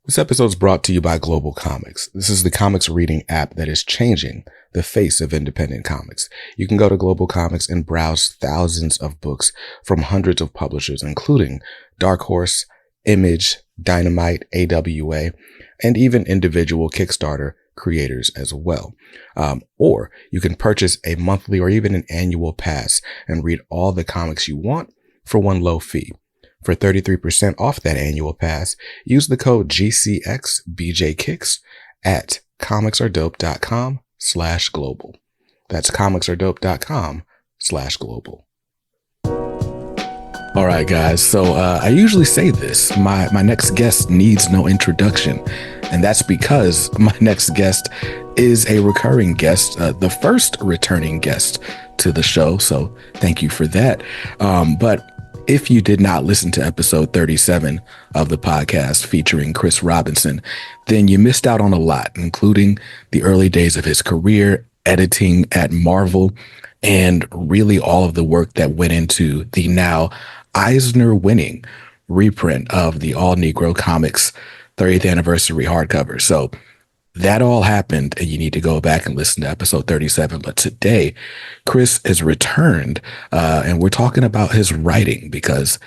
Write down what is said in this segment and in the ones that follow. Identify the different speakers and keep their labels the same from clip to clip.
Speaker 1: This episode is brought to you by Global Comics. This is the comics reading app that is changing the face of independent comics. You can go to Global Comics and browse thousands of books from hundreds of publishers, including Dark Horse, Image, Dynamite, AWA, and even individual Kickstarter creators as well. Or you can purchase a monthly or even an annual pass and read all the comics you want for one low fee. For 33% off that annual pass, use the code GCXBJKicks at comicsaredope.com/global. That's comicsaredope.com/global. All right, guys. So I usually say this, my next guest needs no introduction. And that's because my next guest is a recurring guest, the first returning guest to the show. So thank you for that. But if you did not listen to episode 37 of the podcast featuring Chris Robinson, then you missed out on a lot, including the early days of his career, editing at Marvel, and really all of the work that went into the now Eisner winning reprint of the All Negro Comics 30th anniversary hardcover. So that all happened, and you need to go back and listen to episode 37. But today, Chris has returned, and we're talking about his writing because,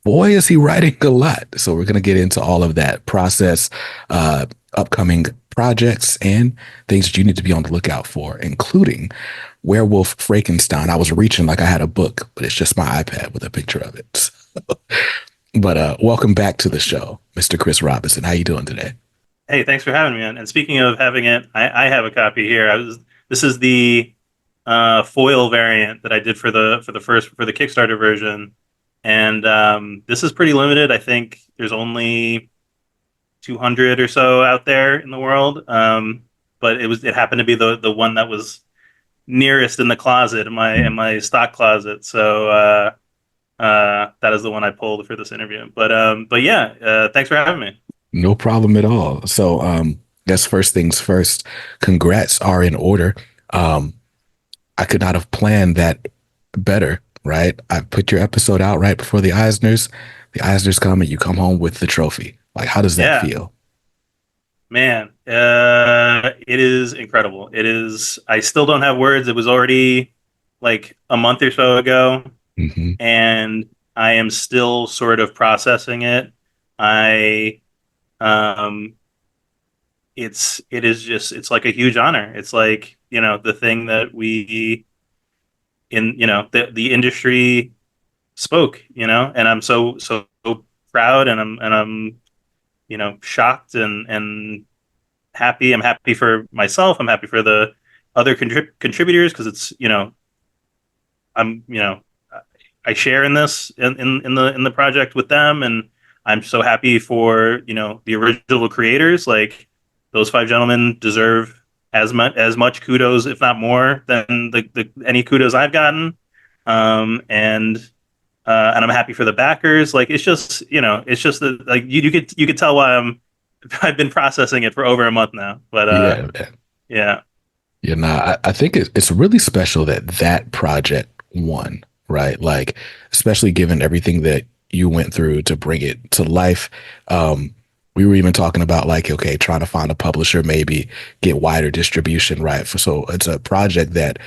Speaker 1: boy, is he writing a lot. So we're going to get into all of that process, upcoming projects, and things that you need to be on the lookout for, including Werewolf Frankenstein. I was reaching like I had a book, but it's just my iPad with a picture of it. But welcome back to the show, Mr. Chris Robinson. How you doing today?
Speaker 2: Hey, thanks for having me. And speaking of having it, I have a copy here. This is the foil variant that I did for the Kickstarter version, and this is pretty limited. I think there's only 200 or so out there in the world. But it happened to be the one that was nearest in the closet in my stock closet. So that is the one I pulled for this interview. But yeah, thanks for having me.
Speaker 1: No problem at all. So guess first things first, congrats are in order. I could not have planned that better, right? I put your episode out right before the Eisners. The Eisners come and you come home with the trophy. Like, how does that feel?
Speaker 2: Man, it is incredible. It is. I still don't have words. It was already like a month or so ago, and I am still sort of processing it. It's like a huge honor. It's like, the thing that we the industry spoke, and I'm so proud, and I'm shocked and happy. I'm happy for myself. I'm happy for the other contributors, because it's, I share in this in the project with them, and I'm so happy for, the original creators. Like, those 5 gentlemen deserve as much kudos, if not more, than any kudos I've gotten. And I'm happy for the backers. Like, it's just that, like, you could tell why I've been processing it for over a month now. But yeah.
Speaker 1: I think it's really special that project won, right? Like, especially given everything that you went through to bring it to life. We were even talking about, like, okay, trying to find a publisher, maybe get wider distribution, right? So it's a project that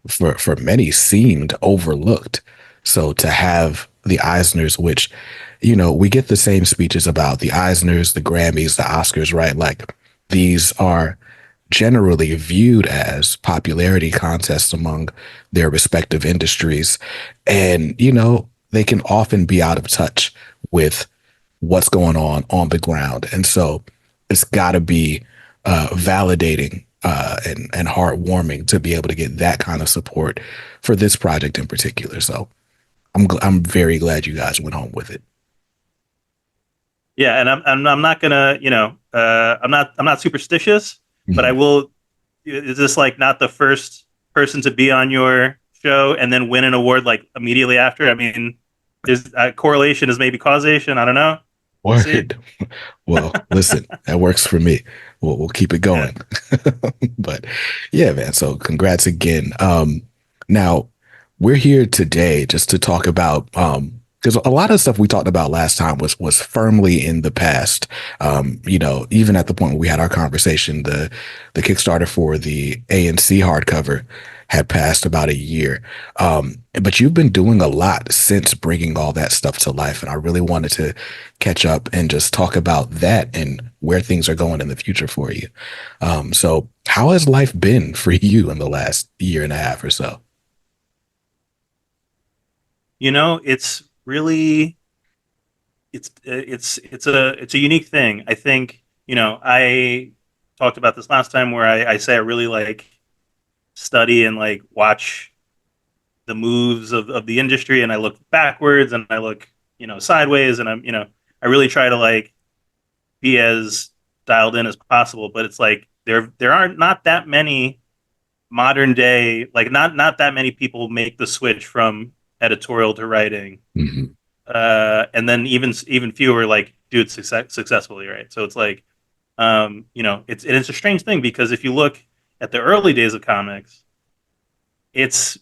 Speaker 1: for many seemed overlooked. So to have the Eisners, which, we get the same speeches about the Eisners, the Grammys, the Oscars, right? Like, these are generally viewed as popularity contests among their respective industries. And, they can often be out of touch with what's going on the ground. And so it's got to be validating and heartwarming to be able to get that kind of support for this project in particular. So I'm very glad you guys went home with it.
Speaker 2: Yeah, and I'm not gonna, I'm not superstitious, but I will. Is this like not the first person to be on your show and then win an award like immediately after? I mean, there's correlation is maybe causation. I don't know.
Speaker 1: Word. Well, listen, that works for me. We'll keep it going. Yeah. But yeah, man. So congrats again. Now we're here today just to talk about because a lot of stuff we talked about last time was firmly in the past. Even at the point where we had our conversation, the Kickstarter for the ANC hardcover had passed about a year. But you've been doing a lot since bringing all that stuff to life, and I really wanted to catch up and just talk about that and where things are going in the future for you. So how has life been for you in the last year and a half or so?
Speaker 2: It's really it's a unique thing. I think I talked about this last time where I say I really like study and like watch the moves of the industry, and I look backwards and I look sideways, and I really try to like be as dialed in as possible. But it's like there aren't not that many modern day, like not that many people make the switch from editorial to writing,
Speaker 1: Mm-hmm.
Speaker 2: and then even fewer like do it successfully, right? So it's like it's a strange thing because if you look at the early days of comics, it's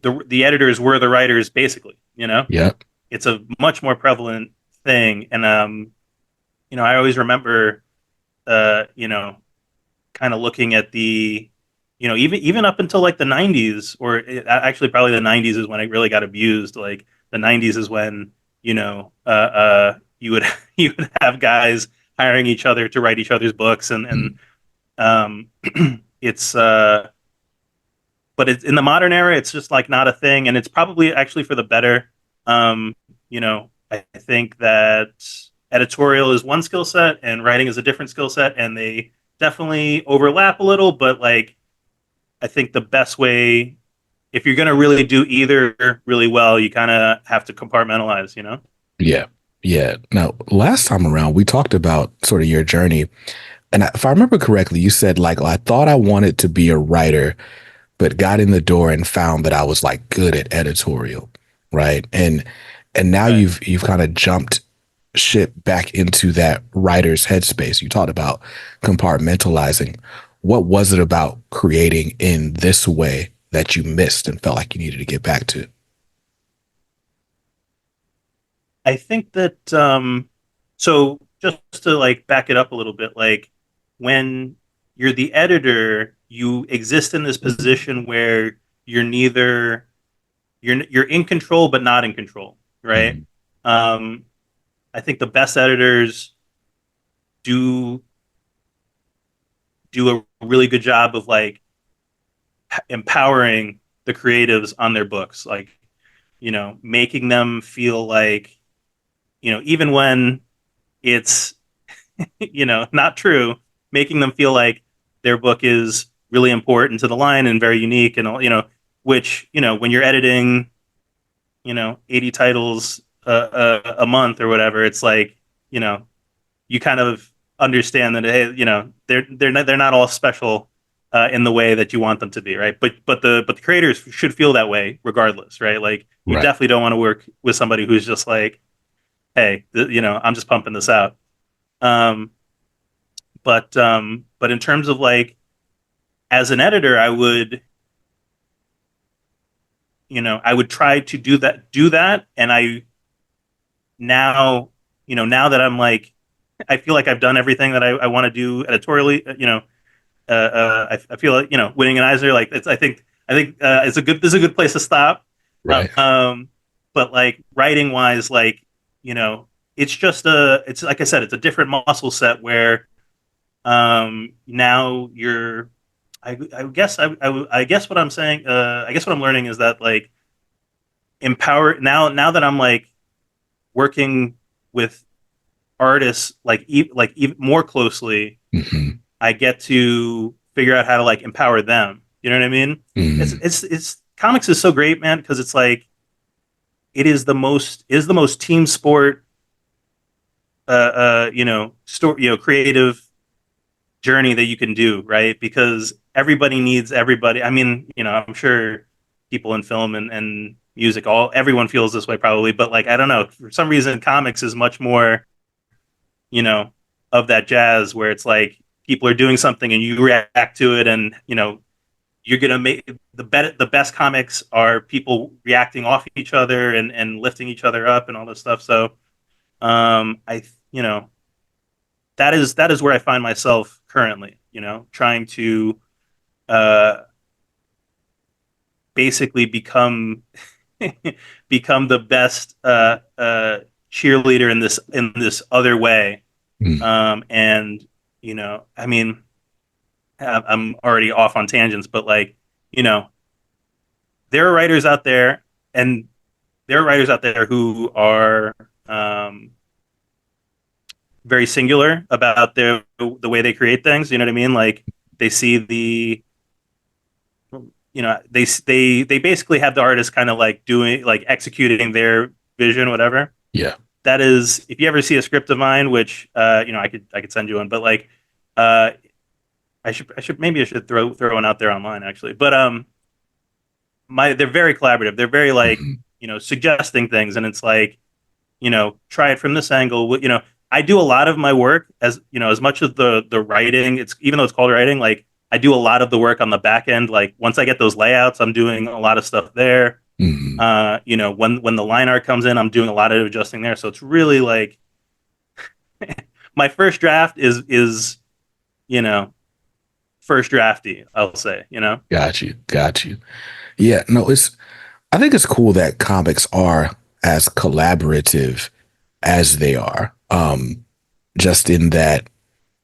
Speaker 2: the editors were the writers basically.
Speaker 1: Yep.
Speaker 2: It's a much more prevalent thing, and I always remember uh, you know kind of looking at the even up until like the 90s, or actually probably the 90s is when it really got abused. Like the 90s is when you would you would have guys hiring each other to write each other's books, and um it's but it's in the modern era it's just like not a thing, and it's probably actually for the better. I think that editorial is one skill set and writing is a different skill set, and they definitely overlap a little, but like I think the best way, if you're going to really do either really well, you kind of have to compartmentalize.
Speaker 1: Yeah. Yeah. Now, last time around, we talked about sort of your journey. And if I remember correctly, you said, like, I thought I wanted to be a writer, but got in the door and found that I was like good at editorial. Right. And now
Speaker 2: Right.
Speaker 1: you've kind of jumped ship back into that writer's headspace. You talked about compartmentalizing. What was it about creating in this way that you missed and felt like you needed to get back to?
Speaker 2: I think that so just to like back it up a little bit, like when you're the editor, you exist in this position where you're neither you're in control but not in control, right?
Speaker 1: Mhm.
Speaker 2: Um, I think the best editors do do a really good job of like empowering the creatives on their books, like making them feel like even when it's not true, making them feel like their book is really important to the line and very unique, and all which when you're editing 80 titles a month or whatever, it's like you kind of understand that, hey, they're not all special in the way that you want them to be, right? But the creators should feel that way regardless, right? Like you
Speaker 1: Right.
Speaker 2: definitely don't want to work with somebody who's just like, hey, I'm just pumping this out. Um, but in terms of like as an editor, I would try to do that, and now now that I'm like I feel like I've done everything that I want to do editorially. I feel like winning an Eisner, like I think it's a good this is a good place to stop.
Speaker 1: Right.
Speaker 2: Um, but like writing wise, like it's like I said, it's a different muscle set where now you're. I guess what I'm saying. I guess what I'm learning is that like empower now that I'm like working with artists like even more closely,
Speaker 1: Hmm.
Speaker 2: I get to figure out how to like empower them. You know what I mean? It's
Speaker 1: Hmm.
Speaker 2: it's it's comics is so great, man, because it's like it is the most team sport, story, creative journey that you can do, right? Because everybody needs everybody. I mean, I'm sure people in film and music, everyone feels this way probably, but like I don't know, for some reason, comics is much more you know, of that jazz where it's like people are doing something and you react to it, and you're gonna make the best comics are people reacting off each other and lifting each other up and all this stuff. So I you know that is where I find myself currently. Trying to uh, basically become the best cheerleader in this other way.
Speaker 1: Mm.
Speaker 2: And I mean, I'm already off on tangents, but like, you know, there are writers out there, and there are writers out there who are very singular about the way they create things. You know what I mean? Like they see they basically have the artist kind of like doing like executing their vision, whatever.
Speaker 1: Yeah.
Speaker 2: That is, if you ever see a script of mine, which I could send you one, but like uh, I should throw one out there online actually. But they're very collaborative. They're very like
Speaker 1: Mhm.
Speaker 2: suggesting things, and it's like try it from this angle. I do a lot of my work as much as the writing. It's even though it's called writing, like I do a lot of the work on the back end. Like once I get those layouts, I'm doing a lot of stuff there.
Speaker 1: Mhm.
Speaker 2: When the line art comes in, I'm doing a lot of adjusting there. So it's really like my first draft is you know first drafty. I'll say.
Speaker 1: Got you. Got you. Yeah. No, I think it's cool that comics are as collaborative as they are. Just in that,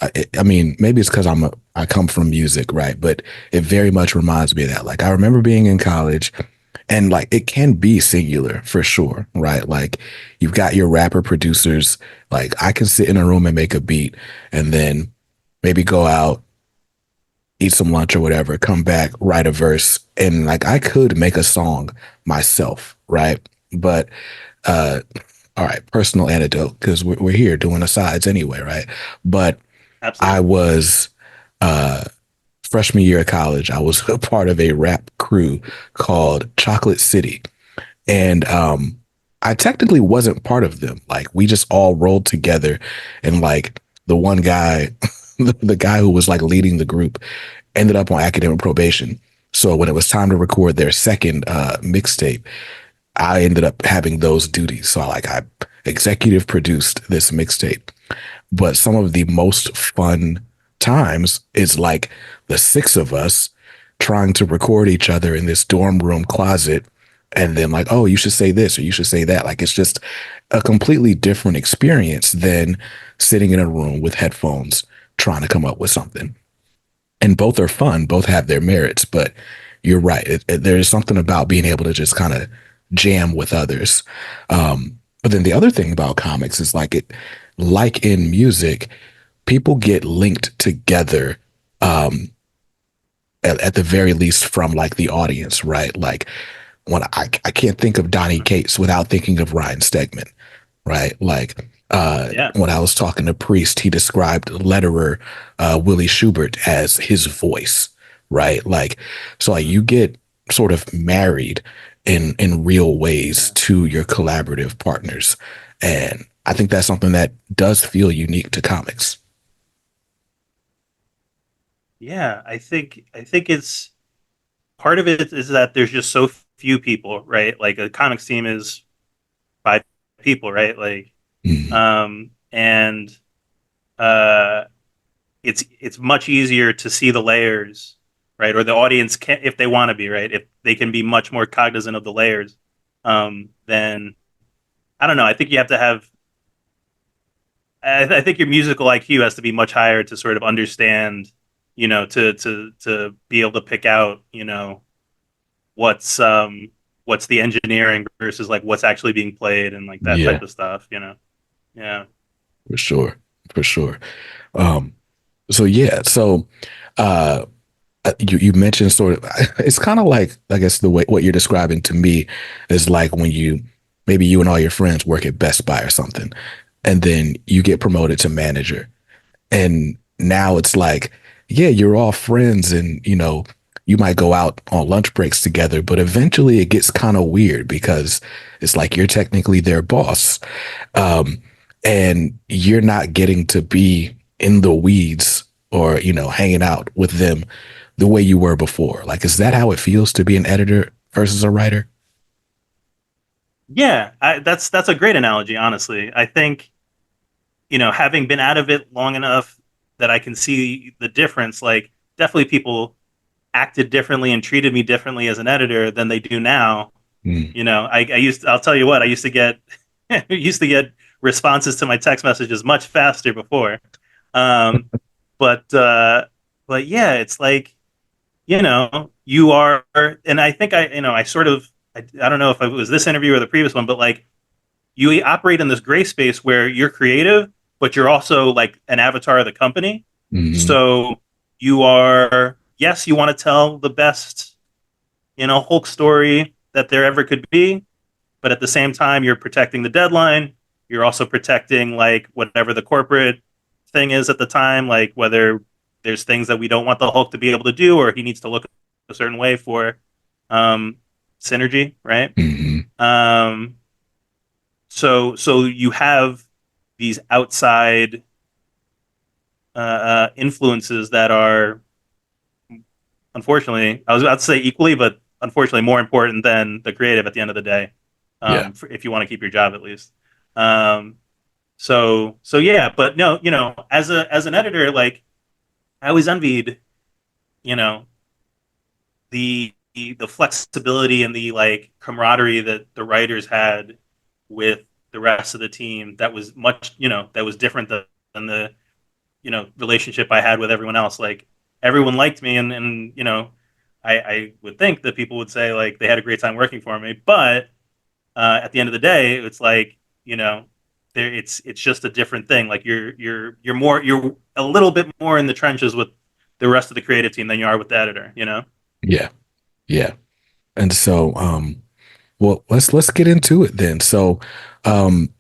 Speaker 1: I mean, maybe it's because I come from music, right? But it very much reminds me of that. Like, I remember being in college, and like it can be singular for sure, right? Like, you've got your rapper producers. Like, I can sit in a room and make a beat, and then maybe go out, eat some lunch or whatever, come back, write a verse, and like I could make a song myself, right? But uh all right, personal anecdote, because we're here doing asides anyway, right? But I
Speaker 2: Absolutely.
Speaker 1: was uh freshman year of college, I was a part of a rap crew called Chocolate City. And I technically wasn't part of them. Like, we just all rolled together, and like the one guy, the guy who was like leading the group ended up on academic probation. So when it was time to record their second mixtape, I ended up having those duties. So I executive produced this mixtape. But some of the most fun times is like the six of us trying to record each other in this dorm room closet, and then like, oh, you should say this or you should say that. Like, it's just a completely different experience than sitting in a room with headphones trying to come up with something. And both are fun, both have their merits, but you're right. There's something about being able to just kind of jam with others. But then the other thing about comics is like in music, people get linked together, um, at the very least from like the audience, right? Like, when I can't think of Donnie Cates without thinking of Ryan Stegman, right? Like,
Speaker 2: Yeah.
Speaker 1: when I was talking to Priest, he described letterer Willie Schubert as his voice, right? Like, so like you get sort of married in real ways
Speaker 2: Yeah.
Speaker 1: to your collaborative partners, and I think that's something that does feel unique to comics.
Speaker 2: Yeah. I think it's part of it is that there's just so few people, right? Like a comics team is five people, right? Like,
Speaker 1: Mm,
Speaker 2: and uh, it's much easier to see the layers, right? Or the audience can, if they want to be, right? If they can be much more cognizant of the layers, then I don't know. I think you have to have. I think your musical IQ has to be much higher to sort of understand, to be able to pick out, what's what's the engineering versus like what's actually being played and like that
Speaker 1: yeah,
Speaker 2: type of stuff. Yeah.
Speaker 1: for sure, for sure. Um, so yeah, so uh, you mentioned sort of it's kind of like, I guess, the way what you're describing to me is like when maybe you and all your friends work at Best Buy or something, and then you get promoted to manager, and now it's like, yeah, you're all friends, and you might go out on lunch breaks together, but eventually it gets kind of weird because it's like you're technically their boss, um, and you're not getting to be in the weeds or hanging out with them the way you were before? Like, is that how it feels to be an editor versus a writer?
Speaker 2: Yeah, that's a great analogy. Honestly, I think having been out of it long enough that I can see the difference. Like, definitely people acted differently and treated me differently as an editor than they do now.
Speaker 1: Mm.
Speaker 2: I'll tell you what, I used to get used to get responses to my text messages much faster before. Um, but but yeah, it's like, you are, and I think I sort of, I don't know if it was this interview or the previous one, but like, you operate in this gray space where you're creative, but you're also like an avatar of the company.
Speaker 1: Hmm.
Speaker 2: So you are, yes, you want to tell the best, Hulk story that there ever could be, but at the same time, you're protecting the deadline. You're also protecting like whatever the corporate thing is at the time, like whether there's things that we don't want the Hulk to be able to do, or he needs to look a certain way for um, synergy, right?
Speaker 1: Hmm.
Speaker 2: Um, so you have these outside influences that are, unfortunately, I was about to say equally, but unfortunately more important than the creative at the end of the day,
Speaker 1: Yeah.
Speaker 2: if you want to keep your job at least. Um, so yeah, but no, as an editor, like, I always envied, you know, the flexibility and the like camaraderie that the writers had with the rest of the team. That was much, that was different than the relationship I had with everyone else. Like, everyone liked me, and I would think that people would say like they had a great time working for me, but at the end of the day, it's like, it's just a different thing. Like, you're a little bit more in the trenches with the rest of the creative team than you are with the editor.
Speaker 1: Yeah. Yeah. And so, well, let's get into it then. So, um,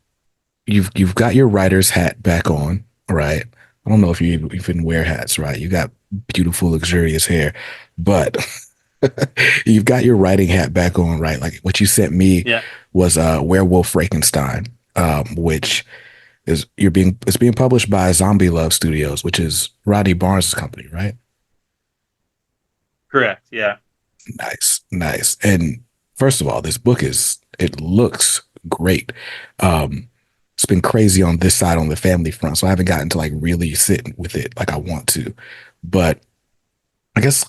Speaker 1: you've got your writer's hat back on, right? I don't know if you even wear hats, right? You got beautiful, luxurious hair, but you've got your writing hat back on, right? Like what you sent me
Speaker 2: Yeah.
Speaker 1: was Werewolf Frankenstein, which is it's being published by Zombie Love Studios, which is Rodney Barnes' company, right?
Speaker 2: Correct. Yeah.
Speaker 1: Nice, nice. And first of all, this book it looks great. Um, it's been crazy on this side on the family front, so I haven't gotten to like really sit with it like I want to. But I guess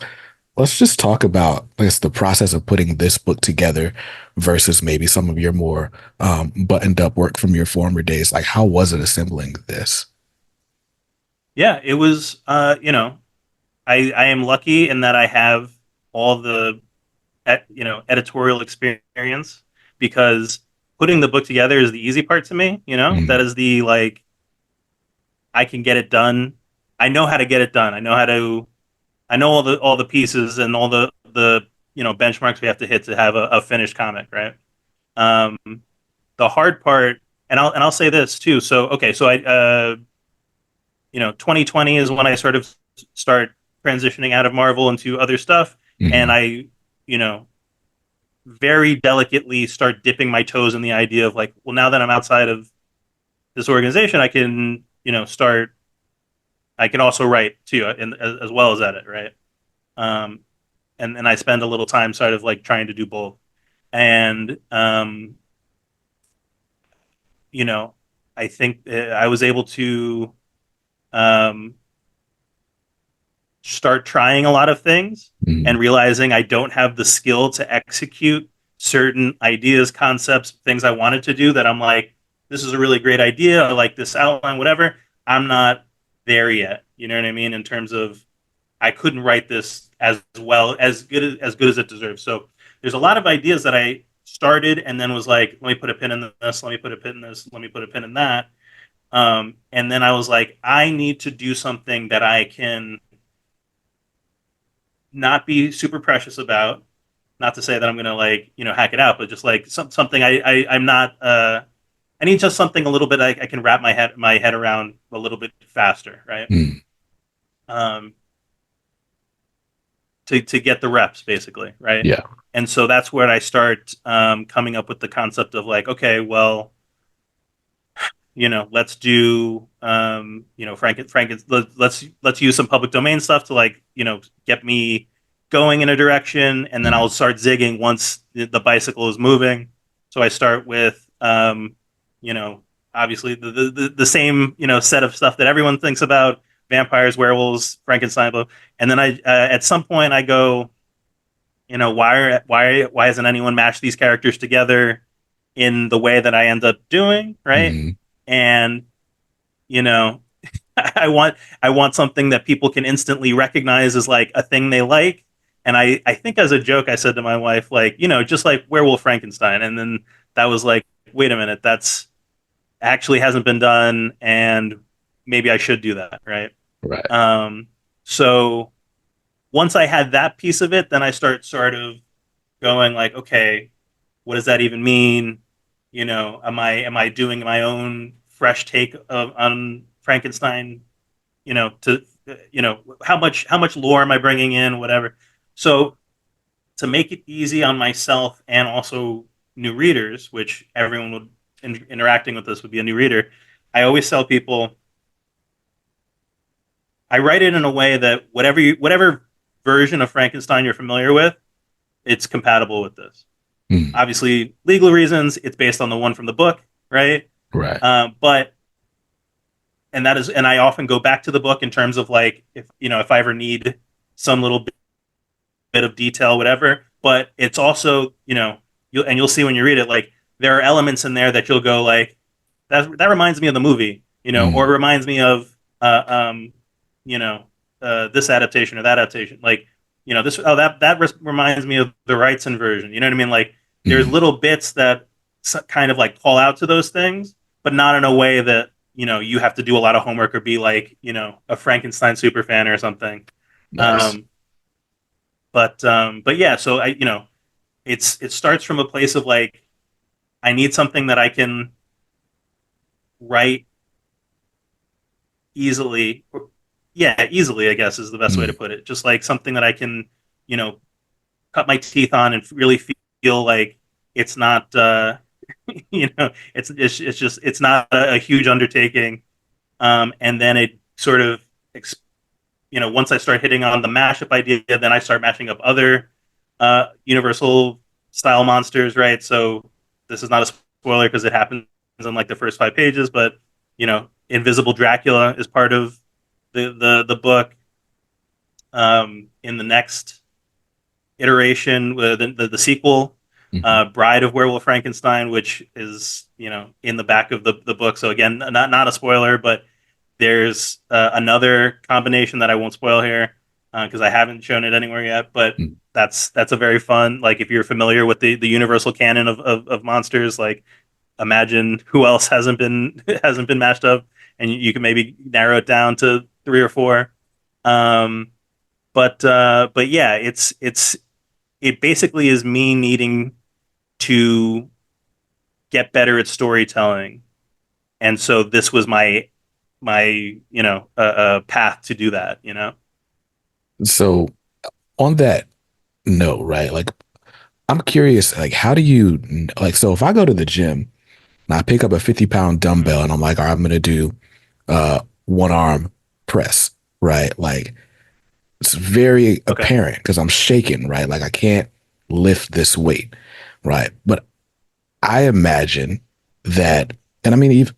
Speaker 1: let's just talk about, I guess, the process of putting this book together versus maybe some of your more buttoned up work from your former days. Like, how was it assembling this?
Speaker 2: Yeah. It was. I am lucky in that I have all the editorial experience, because putting the book together is the easy part to me. That
Speaker 1: Mm,
Speaker 2: is the, like, I can get it done. I know how to get it done. I know all the pieces and all the benchmarks we have to hit to have a finished comic, right? Um, the hard part, and I'll say this too. So okay, so 2020 is when I sort of start transitioning out of Marvel into other stuff, and
Speaker 1: mm,
Speaker 2: I, you know, very delicately start dipping my toes in the idea of like, well, now that I'm outside of this organization, I can, start. I can also write too, as well as edit, right? Um, and I spend a little time sort of like trying to do both. And you know, I think I was able to um, start trying a lot of things and
Speaker 1: mm,
Speaker 2: realizing I don't have the skill to execute certain ideas, concepts, things I wanted to do, that I'm like, this is a really great idea. I like this outline, whatever. I'm not there yet. You know what I mean? In terms of, I couldn't write this as well, as good as it deserves. So there's a lot of ideas that I started and then was like, let me put a pin in this, let me put a pin in this, let me put a pin in that. And then I was like, I need to do something that I can not be super precious about. Not to say that I'm gonna, like, hack it out, but just like something I'm not. I need just something a little bit I can wrap my head around a little bit faster, right?
Speaker 1: mm.
Speaker 2: Um, to get the reps, basically, right?
Speaker 1: Yeah.
Speaker 2: And so that's where I start coming up with the concept of like, okay, well, let's do, let's use some public domain stuff to like, get me going in a direction, and then
Speaker 1: Mm,
Speaker 2: I'll start zigging once the bicycle is moving. So I start with, you know, obviously the same, set of stuff that everyone thinks about: vampires, werewolves, Frankenstein, and then at some point I go, why hasn't anyone matched these characters together in the way that I end up doing, right?
Speaker 1: mm,
Speaker 2: And you know, I want something that people can instantly recognize as like a thing they like. And I think as a joke I said to my wife, like, just like Werewolf Frankenstein, and then that was like, wait a minute, that's actually hasn't been done, and maybe I should do that, right?
Speaker 1: right.
Speaker 2: So once I had that piece of it, then I start sort of going like, okay, what does that even mean? Am I doing my own fresh take on Frankenstein? To how much lore am I bringing in? Whatever. So to make it easy on myself and also new readers, which everyone would interacting with this would be a new reader, I always tell people I write it in a way that whatever version of Frankenstein you're familiar with, it's compatible with this.
Speaker 1: Mm,
Speaker 2: Obviously, legal reasons, it's based on the one from the book, right?
Speaker 1: right.
Speaker 2: But and I often go back to the book in terms of like, if I ever need some little bit of detail, whatever. But it's also, you'll see when you read it, like there are elements in there that you'll go like, that reminds me of the movie, or
Speaker 1: Mm,
Speaker 2: reminds me of you know this adaptation or that adaptation, like, this, oh, that reminds me of the Wrightson version. You know what I mean? Like there's
Speaker 1: mm,
Speaker 2: little bits that kind of like call out to those things, but not in a way that you have to do a lot of homework or be like, a Frankenstein super fan or something.
Speaker 1: nice.
Speaker 2: Um, but yeah, so it starts from a place of like, I need something that I can write easily. Yeah, easily, I guess, is the best way to
Speaker 1: Mm,
Speaker 2: put it. Just like something that I can, you know, cut my teeth on and really feel like it's not, it's just it's not a huge undertaking. And then it sort of, once I start hitting on the mashup idea, then I start mashing up other Universal style monsters, right? So this is not a spoiler because it happens in like the first 5 pages, but Invisible Dracula is part of the book. In the next iteration, the sequel,
Speaker 1: mhm,
Speaker 2: Bride of Werewolf Frankenstein, which is in the back of the book. So again, not a spoiler, but there's another combination that I won't spoil here because I haven't shown it anywhere yet. But
Speaker 1: mm,
Speaker 2: that's a very fun. Like if you're familiar with the universal canon of monsters, like imagine who else hasn't been mashed up, and you can maybe narrow it down to three or four. Um, but yeah, it basically is me needing to get better at storytelling, and so this was my path to do that.
Speaker 1: So on that note, right? Like I'm curious, like how do you like so if I go to the gym and I pick up a 50-pound
Speaker 2: Mhm.
Speaker 1: dumbbell and I'm like, all right, I'm gonna do one arm press, right? Like it's very
Speaker 2: Okay.
Speaker 1: apparent because I'm shaking, right? Like I can't lift this weight, right? But I imagine that, and I mean, even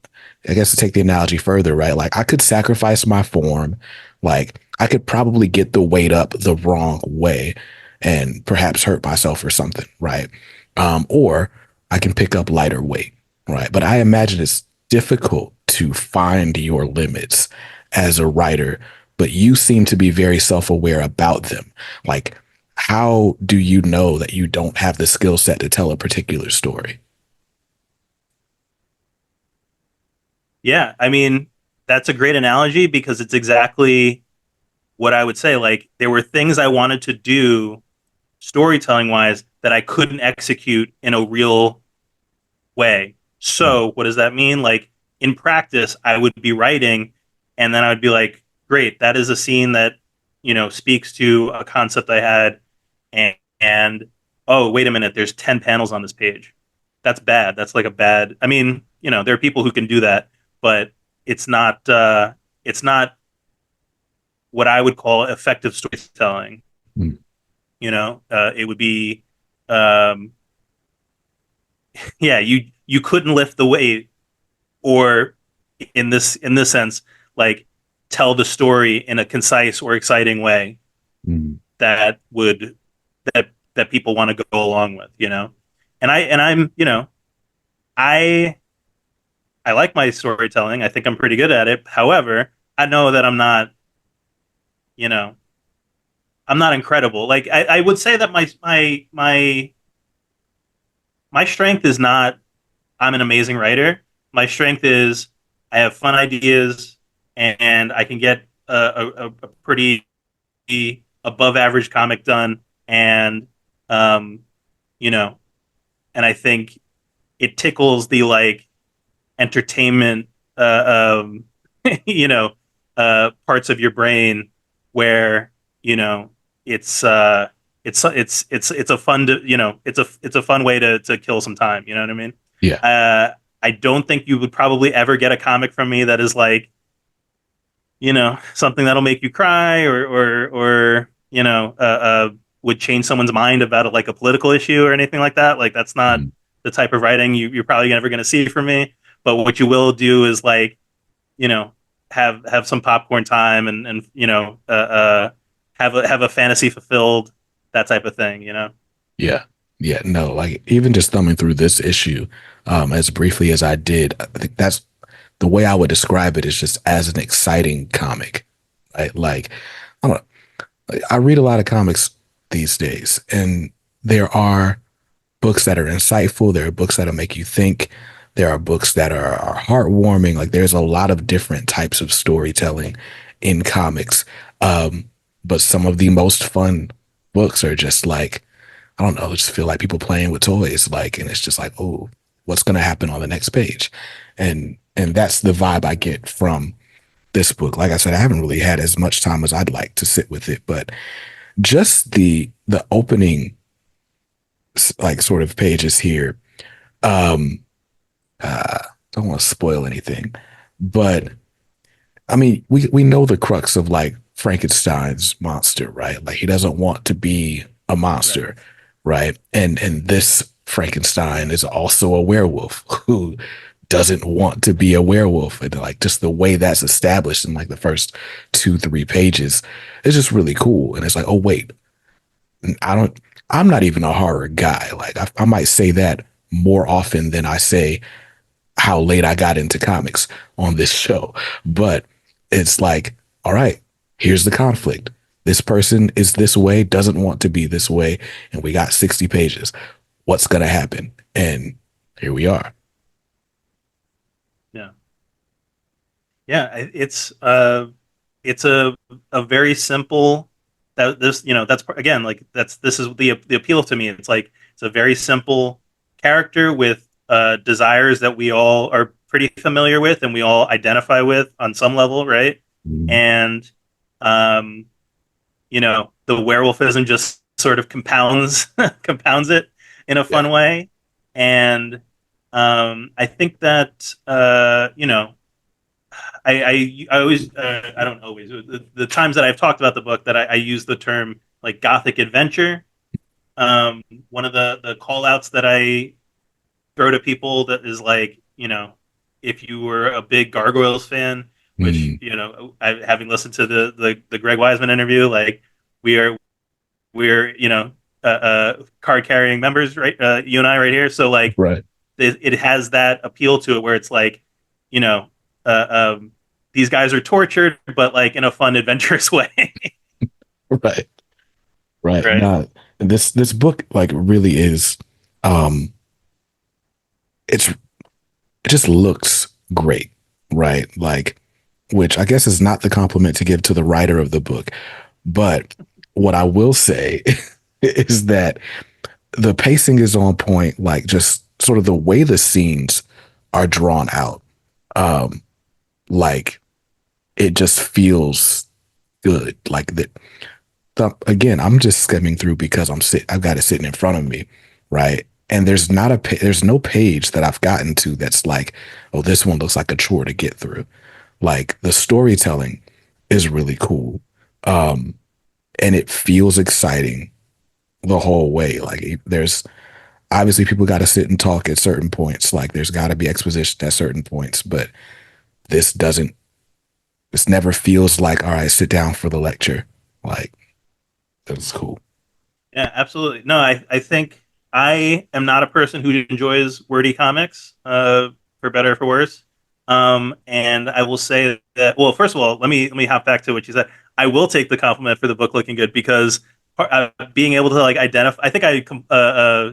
Speaker 1: I guess to take the analogy further, right? Like I could sacrifice my form, like I could probably get the weight up the wrong way and perhaps hurt myself or something, right? Or I can pick up lighter weight, right? But I imagine it's difficult to find your limits as a writer, but you seem to be very self-aware about them. Like, how do you know that you don't have the skill set to tell a particular story?
Speaker 2: Yeah, I mean, that's a great analogy because it's exactly what I would say. Like there were things I wanted to do storytelling wise that I couldn't execute in a real way.
Speaker 1: Mm,
Speaker 2: So what does that mean? Like in practice, I would be writing, and then I would be like, great, that is a scene that speaks to a concept I had, and oh, wait a minute, there's 10 panels on this page. That's bad. That's like a bad. I mean, there are people who can do that, but it's not what I would call effective storytelling.
Speaker 1: Mm,
Speaker 2: It would be, um, yeah, you couldn't lift the weight, or in this sense, like tell the story in a concise or exciting way
Speaker 1: mm,
Speaker 2: that would that people want to go along with, I'm, I I like my storytelling. I think I'm pretty good at it. However, I know that you know, I'm not incredible. Like I would say that my strength is not I'm an amazing writer. My strength is I have fun ideas, and I can get a pretty above average comic done, and um, you know, and I think it tickles the like entertainment, you know, parts of your brain where you know it's it's a fun to, it's a fun way to kill some time. You know what I mean?
Speaker 1: yeah.
Speaker 2: I don't think you would probably ever get a comic from me that is like, something that'll make you cry, or would change someone's mind about like a political issue or anything like that. Like that's not
Speaker 1: Mm,
Speaker 2: the type of writing you're probably never going to see from me. But what you will do is like, you know, have some popcorn time, and have a fantasy fulfilled, that type of thing.
Speaker 1: yeah. Yeah. No, like even just thumbing through this issue, as briefly as I did, I think that's the way I would describe it is just as an exciting comic. Right? Like, I don't know. I read a lot of comics these days, and there are books that are insightful. There are books that'll make you think. There are books that are heartwarming. Like there's a lot of different types of storytelling in comics. Um, but some of the most fun books are just like, I don't know, just feel like people playing with toys. Like, and it's just like, oh, what's going to happen on the next page? And that's the vibe I get from this book. Like I said, I haven't really had as much time as I'd like to sit with it, but just the opening like sort of pages here. Um, don't want to spoil anything, but I mean, we know the crux of like Frankenstein's monster, right? Like he doesn't want to be a
Speaker 2: Right.
Speaker 1: monster, right? And this Frankenstein is also a werewolf who doesn't want to be a werewolf, and like just the way that's established in like the first 2, 3 pages is just really cool. And it's like, oh wait, I don't. I'm not even a horror guy. Like I might say that more often than I say how late I got into comics on this show. But it's like, all right, here's the conflict. This person is this way, doesn't want to be this way, and we got 60 pages. What's going to happen? And here we are.
Speaker 2: Yeah. Yeah. It's a very simple, that this, that's again, like this is the appeal to me. It's like it's a very simple character with desires that we all are pretty familiar with and we all identify with on some level, right?
Speaker 1: Mhm.
Speaker 2: And um the werewolfism just sort of compounds compounds it in a
Speaker 1: Yeah.
Speaker 2: fun way. And I think that I always, I don't always, the times that I've talked about the book, that I use the term like gothic adventure. One of the call outs that I throw to people that is like, if you were a big Gargoyles fan, which,
Speaker 1: Mm,
Speaker 2: having listened to the Greg Wiseman interview, like we are we're card carrying members, right? You and I right here. So like
Speaker 1: right.
Speaker 2: it has that appeal to it where it's like, you know, uh, um, these guys are tortured, but like in a fun, adventurous way.
Speaker 1: Right. Right.
Speaker 2: Right.
Speaker 1: Now, this book like really is um it just looks great, right? Like, which I guess is not the compliment to give to the writer of the book. But what I will say is that the pacing is on point, like just sort of the way the scenes are drawn out. Um, like it just feels good. Like that again, I'm just skimming through because I've got it sitting in front of me, right? And there's no page that I've gotten to that's like, oh, this one looks like a chore to get through. Like the storytelling is really cool. Um, and it feels exciting the whole way. Like there's obviously people got to sit and talk at certain points. Like there's got to be exposition at certain points, but this doesn't, this never feels like, all right, sit down for the lecture. Like that's cool.
Speaker 2: Yeah, absolutely. No, I think I am not a person who enjoys wordy comics, for better or for worse. And I will say that. Well, first of all, let me hop back to what you said. I will take the compliment for the book looking good because being able to like identify. I think I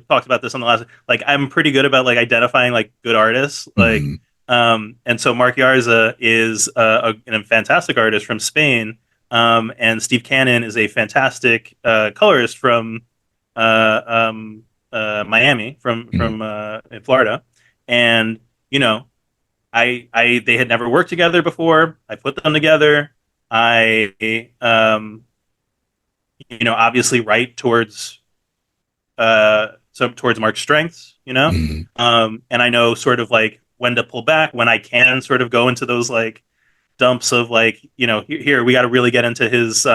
Speaker 2: talked about this on the last. Like, I'm pretty good about like identifying like good artists. Like,
Speaker 1: Mm,
Speaker 2: and so Mark Yarza is a fantastic artist from Spain, and Steve Cannon is a fantastic colorist from Miami,
Speaker 1: mm,
Speaker 2: in Florida, and you know, I they had never worked together before. I put them together. I obviously write towards towards Mark's strengths,
Speaker 1: mm,
Speaker 2: and I know sort of like when to pull back, when I can sort of go into those like dumps of like, here we got to really get into his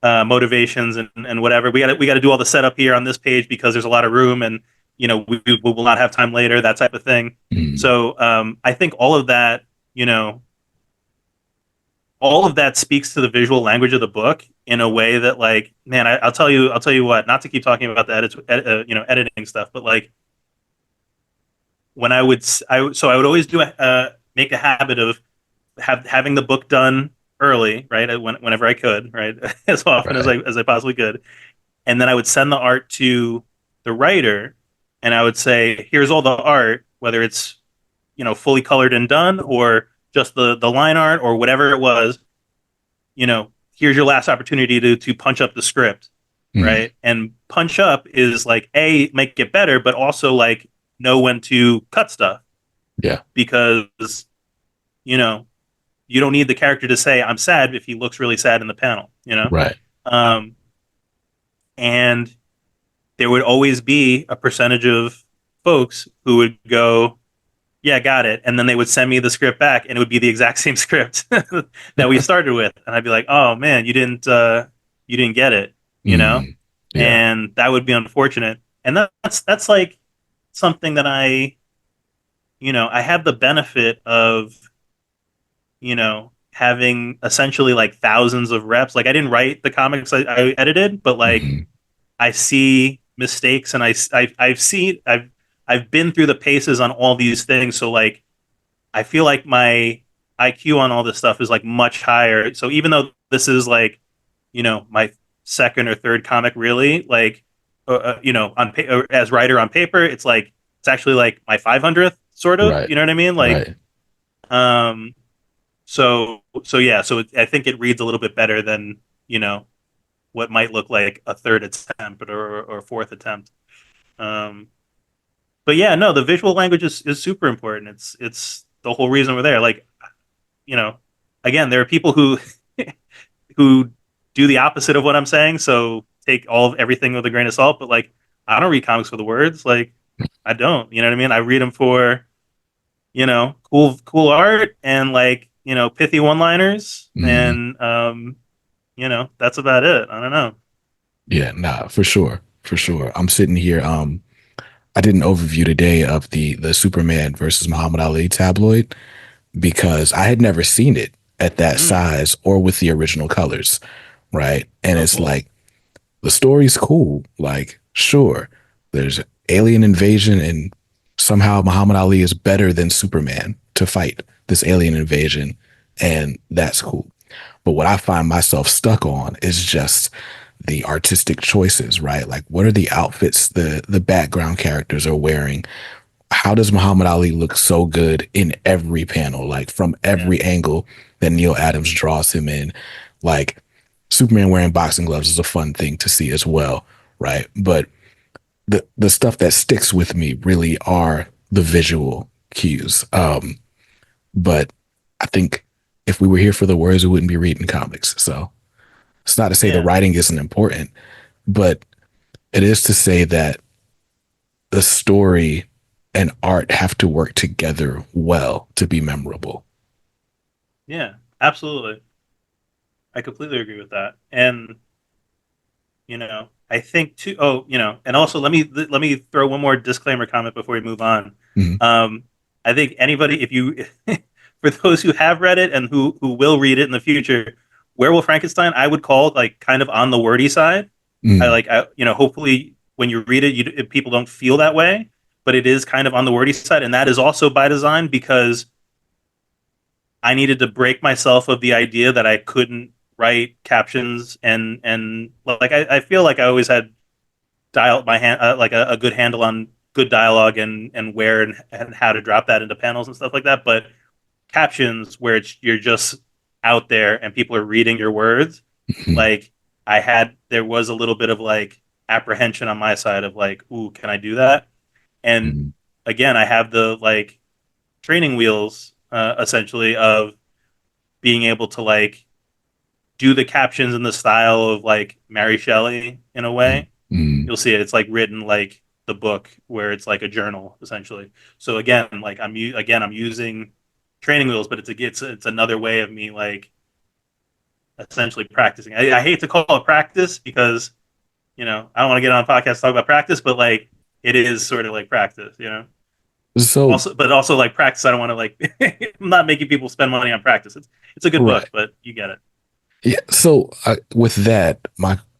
Speaker 2: motivations and whatever. We got to do all the setup here on this page because there's a lot of room, and we will not have time later, that type of thing.
Speaker 1: mm.
Speaker 2: So I think all of that speaks to the visual language of the book in a way that, like, man, I'll tell you what, not to keep talking about the editing stuff, but like when I would always make a habit of having the book done early, right? Whenever I could, right? As often as
Speaker 1: Right.
Speaker 2: I possibly could. And then I would send the art to the writer, and I would say, here's all the art, whether it's, fully colored and done, or just the line art or whatever it was, here's your last opportunity to punch up the script,
Speaker 1: Mm,
Speaker 2: right? And punch up is like, A, make it better, but also like know when to cut stuff,
Speaker 1: yeah.
Speaker 2: because, you know, you don't need the character to say I'm sad if he looks really sad in the panel.
Speaker 1: Right.
Speaker 2: Um, and there would always be a percentage of folks who would go, yeah, got it, and then they would send me the script back, and it would be the exact same script that we started with, and I'd be like, oh man, you didn't get it,
Speaker 1: Mm, yeah.
Speaker 2: and that would be unfortunate. And that's like something that I have the benefit of having essentially like thousands of reps. Like, I didn't write the comics I edited, but like
Speaker 1: Mm,
Speaker 2: I see mistakes, and I've been through the paces on all these things. So like I feel like my IQ on all this stuff is like much higher. So even though this is like, my second or third comic, really, like, as writer on paper, it's actually like my 500th, sort of.
Speaker 1: right.
Speaker 2: You know what I mean? Like,
Speaker 1: Right.
Speaker 2: um, so yeah, I think it reads a little bit better than what might look like a third attempt or fourth attempt. Um, but yeah, no, the visual language is super important. It's the whole reason we're there. Like, you know, again, there are people who who do the opposite of what I'm saying. So take everything with a grain of salt. But like, I don't read comics for the words. Like, I don't. You know what I mean? I read them for cool art and like pithy one liners,
Speaker 1: Mm,
Speaker 2: and that's about it. I don't know.
Speaker 1: yeah. Nah, for sure. For sure. I'm sitting here. I did an overview today of the Superman versus Muhammad Ali tabloid because I had never seen it at that
Speaker 2: Mm.
Speaker 1: size or with the original colors, right? And
Speaker 2: Oh,
Speaker 1: it's
Speaker 2: cool.
Speaker 1: like the story's cool. Like, sure, there's alien invasion, and somehow Muhammad Ali is better than Superman to fight this alien invasion, and that's cool. But what I find myself stuck on is just the artistic choices, right? Like, what are the outfits the background characters are wearing? How does Muhammad Ali look so good in every panel, like from
Speaker 2: Yeah.
Speaker 1: every angle that Neil Adams draws him in? Like, Superman wearing boxing gloves is a fun thing to see as well, right? But the stuff that sticks with me really are the visual cues. But I think if we were here for the words, we wouldn't be reading comics. So it's not to say the
Speaker 2: Yeah.
Speaker 1: writing isn't important, but it is to say that the story and art have to work together well to be memorable.
Speaker 2: Yeah, absolutely. I completely agree with that. And I think too. Oh, and also let me throw one more disclaimer comment before we move on.
Speaker 1: Mhm.
Speaker 2: Um, I think anybody, if you, for those who have read it and who will read it in the future, Werewolf Frankenstein, I would call it like kind of on the wordy side.
Speaker 1: Mm,
Speaker 2: Hopefully when you read it, people don't feel that way, but it is kind of on the wordy side, and that is also by design because I needed to break myself of the idea that I couldn't write captions and like I feel like I always had dial my hand like a good handle on good dialogue and where and how to drop that into panels and stuff like that. But captions where you're just out there and people are reading your words,
Speaker 1: mhm,
Speaker 2: like there was a little bit of like apprehension on my side of like, ooh, can I do that? And
Speaker 1: mhm,
Speaker 2: again, I have the like training wheels essentially of being able to like do the captions in the style of like Mary Shelley in a
Speaker 1: mhm,
Speaker 2: way.
Speaker 1: mhm,
Speaker 2: You'll see it. It's like written like the book where it's like a journal essentially. So again, like I'm using training wheels, but it's another way of me like essentially practicing. I hate to call it practice because I don't want to get on a podcast to talk about practice, but like it is sort of like practice.
Speaker 1: So,
Speaker 2: Also like practice. I don't want to like I'm not making people spend money on practice. It's a good book,
Speaker 1: right.
Speaker 2: but you get it.
Speaker 1: Yeah. So, with that,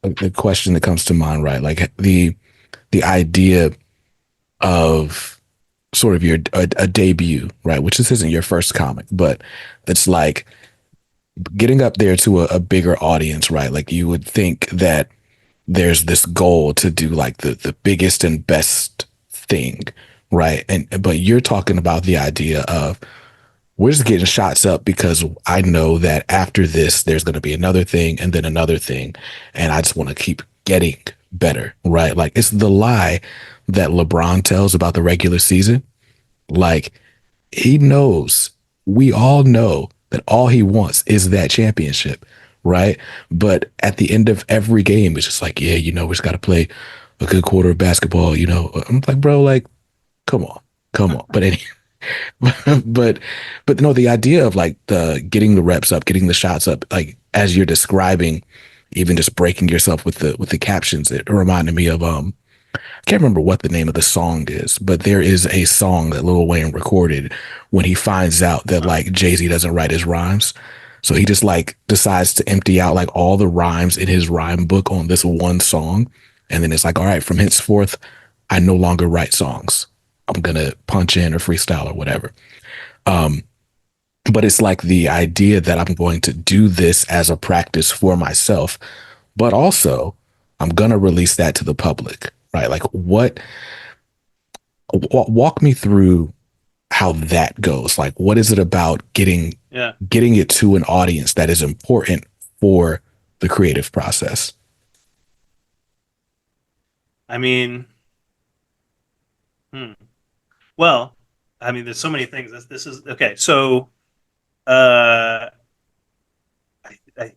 Speaker 1: the question that comes to mind, right? Like the idea of sort of a debut, right? Which this isn't your first comic, but it's like getting up there to a bigger audience, right? Like you would think that there's this goal to do like the biggest and best thing, right? And but you're talking about the idea of we're just getting shots up because I know that after this there's going to be another thing and then another thing, and I just want to keep getting better, right? Like it's the lie that LeBron tells about the regular season. Like he knows, we all know that all he wants is that championship, right? But at the end of every game, it's just like, yeah, we just got to play a good quarter of basketball. I'm like, bro, like, come on, come on. But but but no, the idea of like the getting the reps up, getting the shots up, like as you're describing, even just breaking yourself with the captions, it reminded me of I can't remember what the name of the song is, but there is a song that Lil Wayne recorded when he finds out that
Speaker 2: Huh.
Speaker 1: like Jay-Z doesn't write his rhymes. So he just like decides to empty out like all the rhymes in his rhyme book on this one song. And then it's like, all right, from henceforth, I no longer write songs. I'm gonna punch in or freestyle or whatever. Um, but it's like the idea that I'm going to do this as a practice for myself, but also I'm gonna release that to the public, right? Like walk me through how that goes. Like, what is it about
Speaker 2: Yeah.
Speaker 1: getting it to an audience that is important for the creative process?
Speaker 2: I mean, hmm. Well, I mean, there's so many things. This is okay. So, uh, I, I,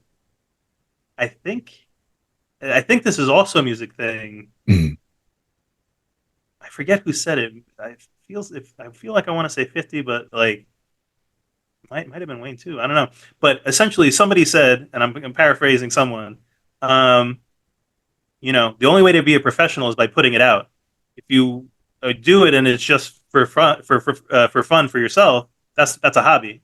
Speaker 2: I think this is also a music thing.
Speaker 1: Mm,
Speaker 2: I forget who said it. I feel like I want to say 50, but like might have been Wayne too. I don't know. But essentially, somebody said, and I'm paraphrasing someone. Um, the only way to be a professional is by putting it out. If you do it and it's just for fun, for fun for yourself, that's a hobby,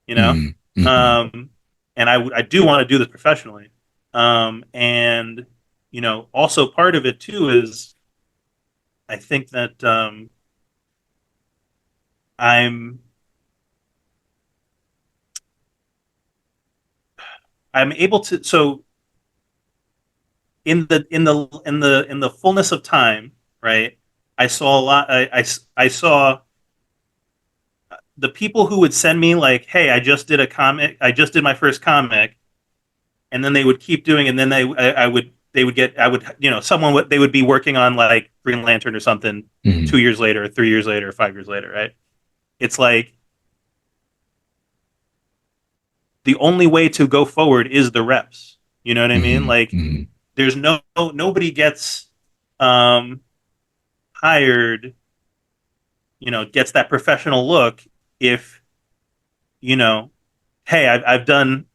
Speaker 2: you know.
Speaker 1: mm, mm,
Speaker 2: Um, and I do want to do this professionally. And also part of it too is I think that I'm I'm able to so in the fullness of time, right? I saw a lot. I saw the people who would send me like, "Hey, I just did a comic. I just did my first comic," and then they would keep doing, and then they would get I would someone would they would be working on like Green Lantern or something
Speaker 1: mm,
Speaker 2: 2 years later, 3 years later, 5 years later, right? It's like the only way to go forward is the reps. You know what I mean?
Speaker 1: mm,
Speaker 2: Like
Speaker 1: mm,
Speaker 2: there's nobody gets um hired, gets that professional look if, you know, hey, I've done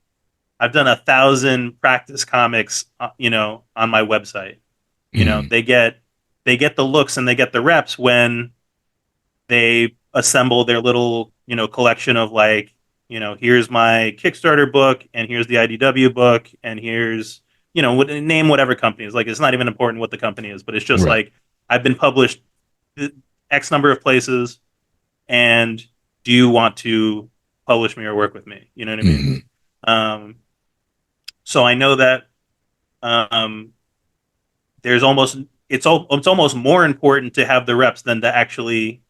Speaker 2: 1,000 practice comics, on my website.
Speaker 1: Mm,
Speaker 2: They get the looks and they get the reps when they assemble their little, collection of like, here's my Kickstarter book and here's the IDW book and here's, name whatever company is like. It's not even important what the company is, but it's just
Speaker 1: right.
Speaker 2: like I've been published X number of places, and do you want to publish me or work with me? You know what I mean?
Speaker 1: Mm,
Speaker 2: Um, so I know that um, there's almost it's almost more important to have the reps than to actually,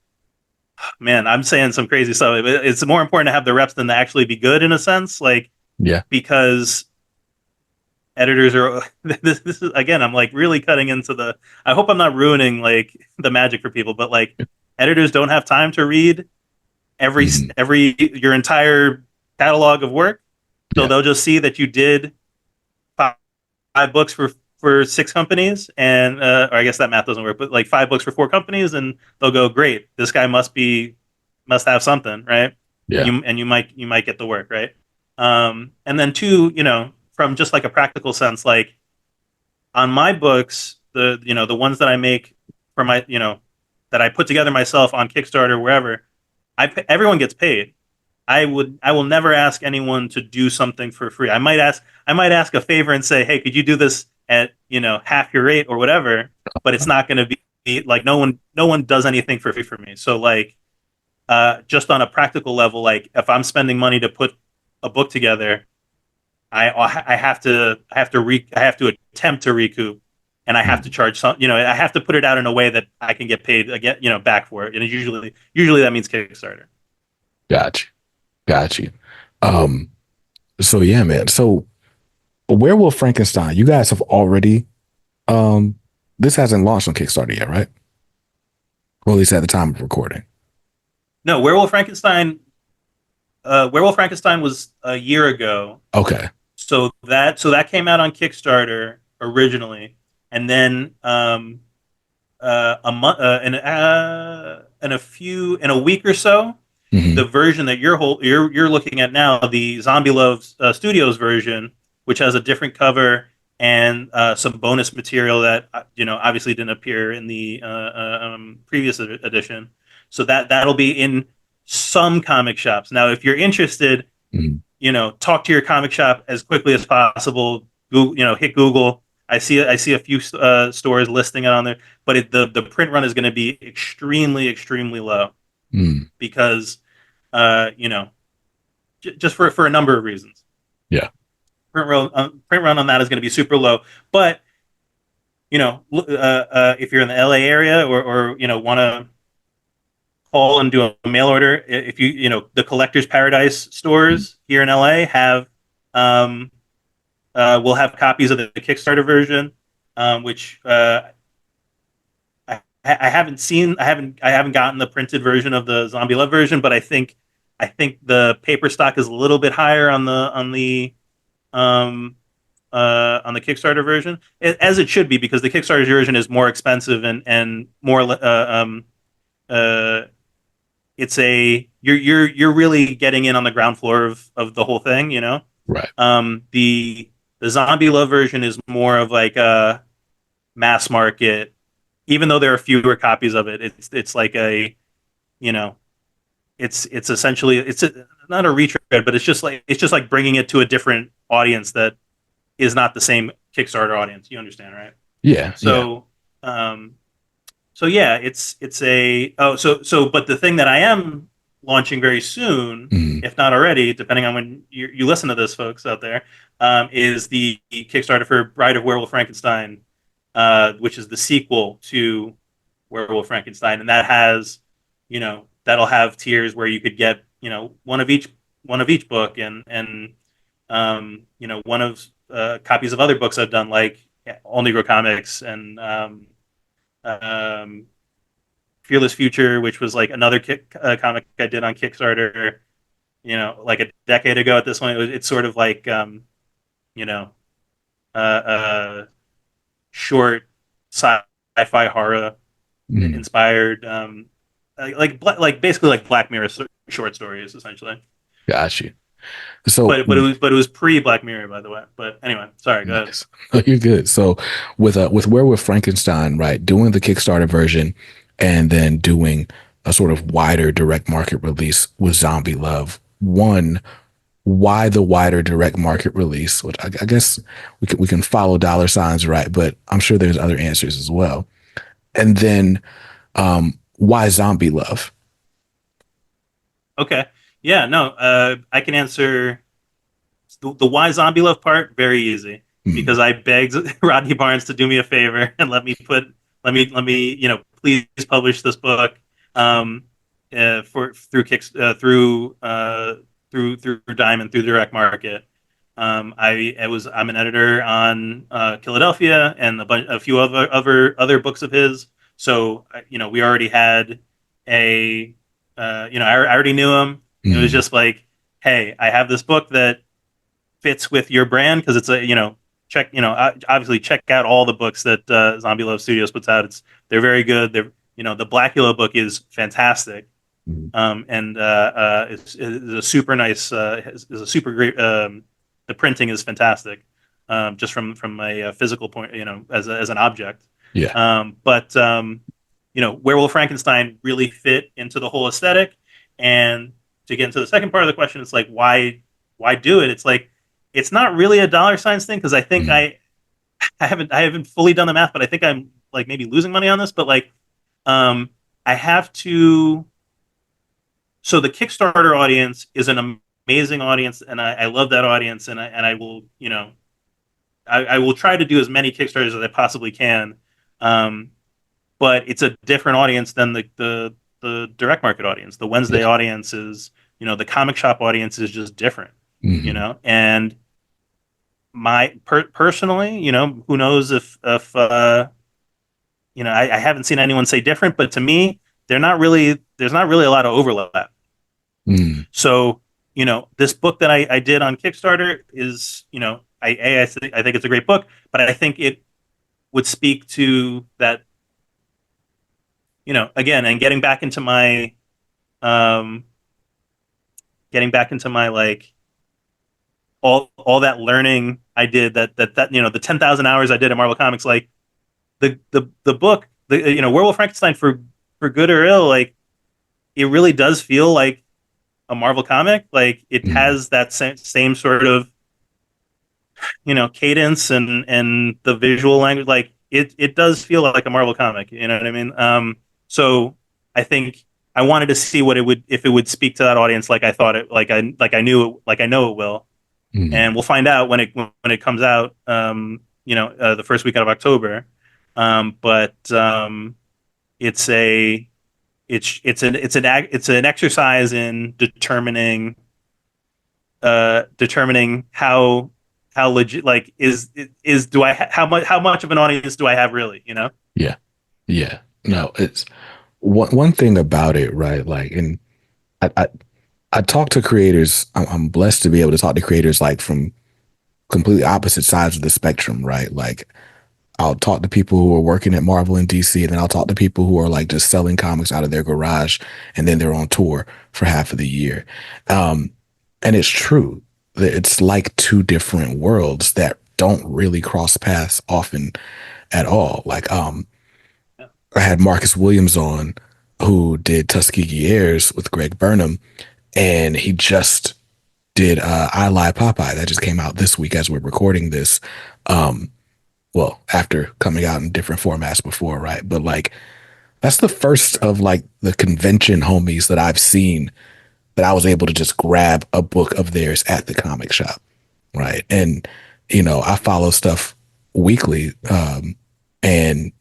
Speaker 2: man, I'm saying some crazy stuff. It's more important to have the reps than to actually be good in a sense, like,
Speaker 1: yeah.
Speaker 2: because editors are this is, again, I'm like really cutting into the, I hope I'm not ruining like the magic for people, but like editors don't have time to read every
Speaker 1: Mm,
Speaker 2: every your entire catalog of work. So
Speaker 1: yeah.
Speaker 2: they'll just see that you did five, five books for six companies, and or I guess that math doesn't work, but like five books for four companies, and they'll go, great, this guy must have something, right?
Speaker 1: Yeah.
Speaker 2: And you might get the work, right? And then two, from just like a practical sense, like on my books, the ones that I make for my, that I put together myself on Kickstarter, wherever, everyone gets paid. I will never ask anyone to do something for free. I might ask a favor and say, hey, could you do this at, half your rate or whatever, but it's not going to be like, no one does anything for free for me. So like, just on a practical level, like if I'm spending money to put a book together, I have to attempt to recoup, and I have to
Speaker 1: Mm,
Speaker 2: charge some, I have to put it out in a way that I can get paid again, back for it. And usually that means Kickstarter.
Speaker 1: gotcha. Gotcha. Um, so yeah, man. So Werewolf Frankenstein, you guys have already um this hasn't launched on Kickstarter yet, right? Or at least at the time of recording.
Speaker 2: No, Werewolf Frankenstein was a year ago.
Speaker 1: Okay.
Speaker 2: So that came out on Kickstarter originally, and then a month in a week or so,
Speaker 1: Hmm.
Speaker 2: the version that you're looking at now, the Zombie Love Studios version, which has a different cover and some bonus material that obviously didn't appear in the previous edition. So that'll be in some comic shops. Now, if you're interested,
Speaker 1: Hmm.
Speaker 2: talk to your comic shop as quickly as possible. Google, hit Google. I see a few stores listing it on there, but the print run is going to be extremely extremely low
Speaker 1: Mm,
Speaker 2: because you know just for a number of reasons.
Speaker 1: yeah.
Speaker 2: Print run on that is going to be super low, but if you're in the LA area, or want to call and do a mail order, if the Collectors Paradise
Speaker 1: Mm,
Speaker 2: stores here in LA have um, we'll have copies of the Kickstarter version, which I haven't seen. I haven't gotten the printed version of the Zombie Love version, but I think the paper stock is a little bit higher um, on the Kickstarter version, as it should be, because the Kickstarter version is more expensive and more. Uh, it's a you're really getting in on the ground floor of the whole thing.
Speaker 1: right.
Speaker 2: The Zombie Love version is more of like a mass market, even though there are fewer copies of it. It's like a, you know it's essentially, not a retread, but it's just like bringing it to a different audience that is not the same Kickstarter audience. You understand, right?
Speaker 1: Yeah. Yeah.
Speaker 2: So um, so yeah, it's a oh so but the thing that I am launching very soon,
Speaker 1: Mm,
Speaker 2: if not already, depending on when you listen to this, folks out there, is the Kickstarter for Bride of Werewolf Frankenstein, which is the sequel to Werewolf Frankenstein, and that'll have tiers where you could get one of each book, and one of copies of other books I've done, like All Negro Comics, and um, Fearless Future, which was like another comic I did on Kickstarter, like a decade ago at this point. It's sort of like, you know, uh, short sci-fi horror.
Speaker 1: Mm,
Speaker 2: inspired, like basically like Black Mirror short stories essentially.
Speaker 1: got you. So
Speaker 2: But it was pre Black Mirror, by the way. But anyway, sorry, go ahead.
Speaker 1: nice. You're good. So with Werewolf Frankenstein, right, doing the Kickstarter version and then doing a sort of wider direct market release with Zombie Love. One, why the wider direct market release? Which I guess we can follow dollar signs, right? But I'm sure there's other answers as well. And then why Zombie Love?
Speaker 2: Okay, yeah, no, I can answer the why zombie love part very easy
Speaker 1: Mm,
Speaker 2: because I begged Rodney Barnes to do me a favor and let me please publish this book for through kicks through Diamond through direct market. I'm an editor on Philadelphia and a few other books of his. So we already had I already knew him. It was
Speaker 1: mm,
Speaker 2: just like, hey, I have this book that fits with your brand because it's check obviously check out all the books that Zombie Love Studios puts out. They're very good. They're the Blackula book is fantastic.
Speaker 1: mm,
Speaker 2: And it's a super nice is a super great the printing is fantastic. Just from a physical point, as an object.
Speaker 1: yeah.
Speaker 2: But Werewolf Frankenstein really fit into the whole aesthetic. And to get into the second part of the question, it's like why do it? It's like it's not really a dollar signs thing because I think
Speaker 1: Mm,
Speaker 2: I haven't fully done the math, but I think I'm like maybe losing money on this. But like I have to. So the Kickstarter audience is an amazing audience, and I love that audience, and I will I will try to do as many Kickstarters as I possibly can. Um, but it's a different audience than the direct market audience. The Wednesday
Speaker 1: yeah.
Speaker 2: audience is, the comic shop audience is just different,
Speaker 1: Hmm.
Speaker 2: and personally, who knows if I haven't seen anyone say different, but to me, there's not really a lot of overlap.
Speaker 1: Mm,
Speaker 2: So, this book that I did on Kickstarter is, I think it's a great book, but I think it would speak to that, again, and um, getting back into my like all that learning I did the 10,000 hours I did in Marvel Comics, like the book, Werewolf Frankenstein for good or ill, like it really does feel like a Marvel comic. Like it
Speaker 1: mm,
Speaker 2: has that same sort of cadence and the visual language. Like it does feel like a Marvel comic. You know what I mean? So I think I wanted to see what it would if it would speak to that audience like I thought it like I know it will,
Speaker 1: mm.
Speaker 2: and we'll find out when it comes out. The first weekend of October. But it's a it's an exercise in determining how legit like is do I how much of an audience do I have really,
Speaker 1: Yeah. Yeah. No, it's one thing about it, right? Like, and I, I, I talk to creators. I'm blessed to be able to talk to creators like from completely opposite sides of the spectrum, right? Like, I'll talk to people who are working at Marvel and DC, and then I'll talk to people who are like just selling comics out of their garage, and then they're on tour for half of the year. Um, and it's true that it's like two different worlds that don't really cross paths often at all. Like,
Speaker 2: Yeah.
Speaker 1: I had Marcus Williams on, who did Tuskegee Airs with Greg Burnham, and he just did I Lie Popeye that just came out this week as we're recording this. Um, well, after coming out in different formats before, right? But like that's the first of like the convention homies that I've seen that I was able to just grab a book of theirs at the comic shop, right? And I follow stuff weekly, and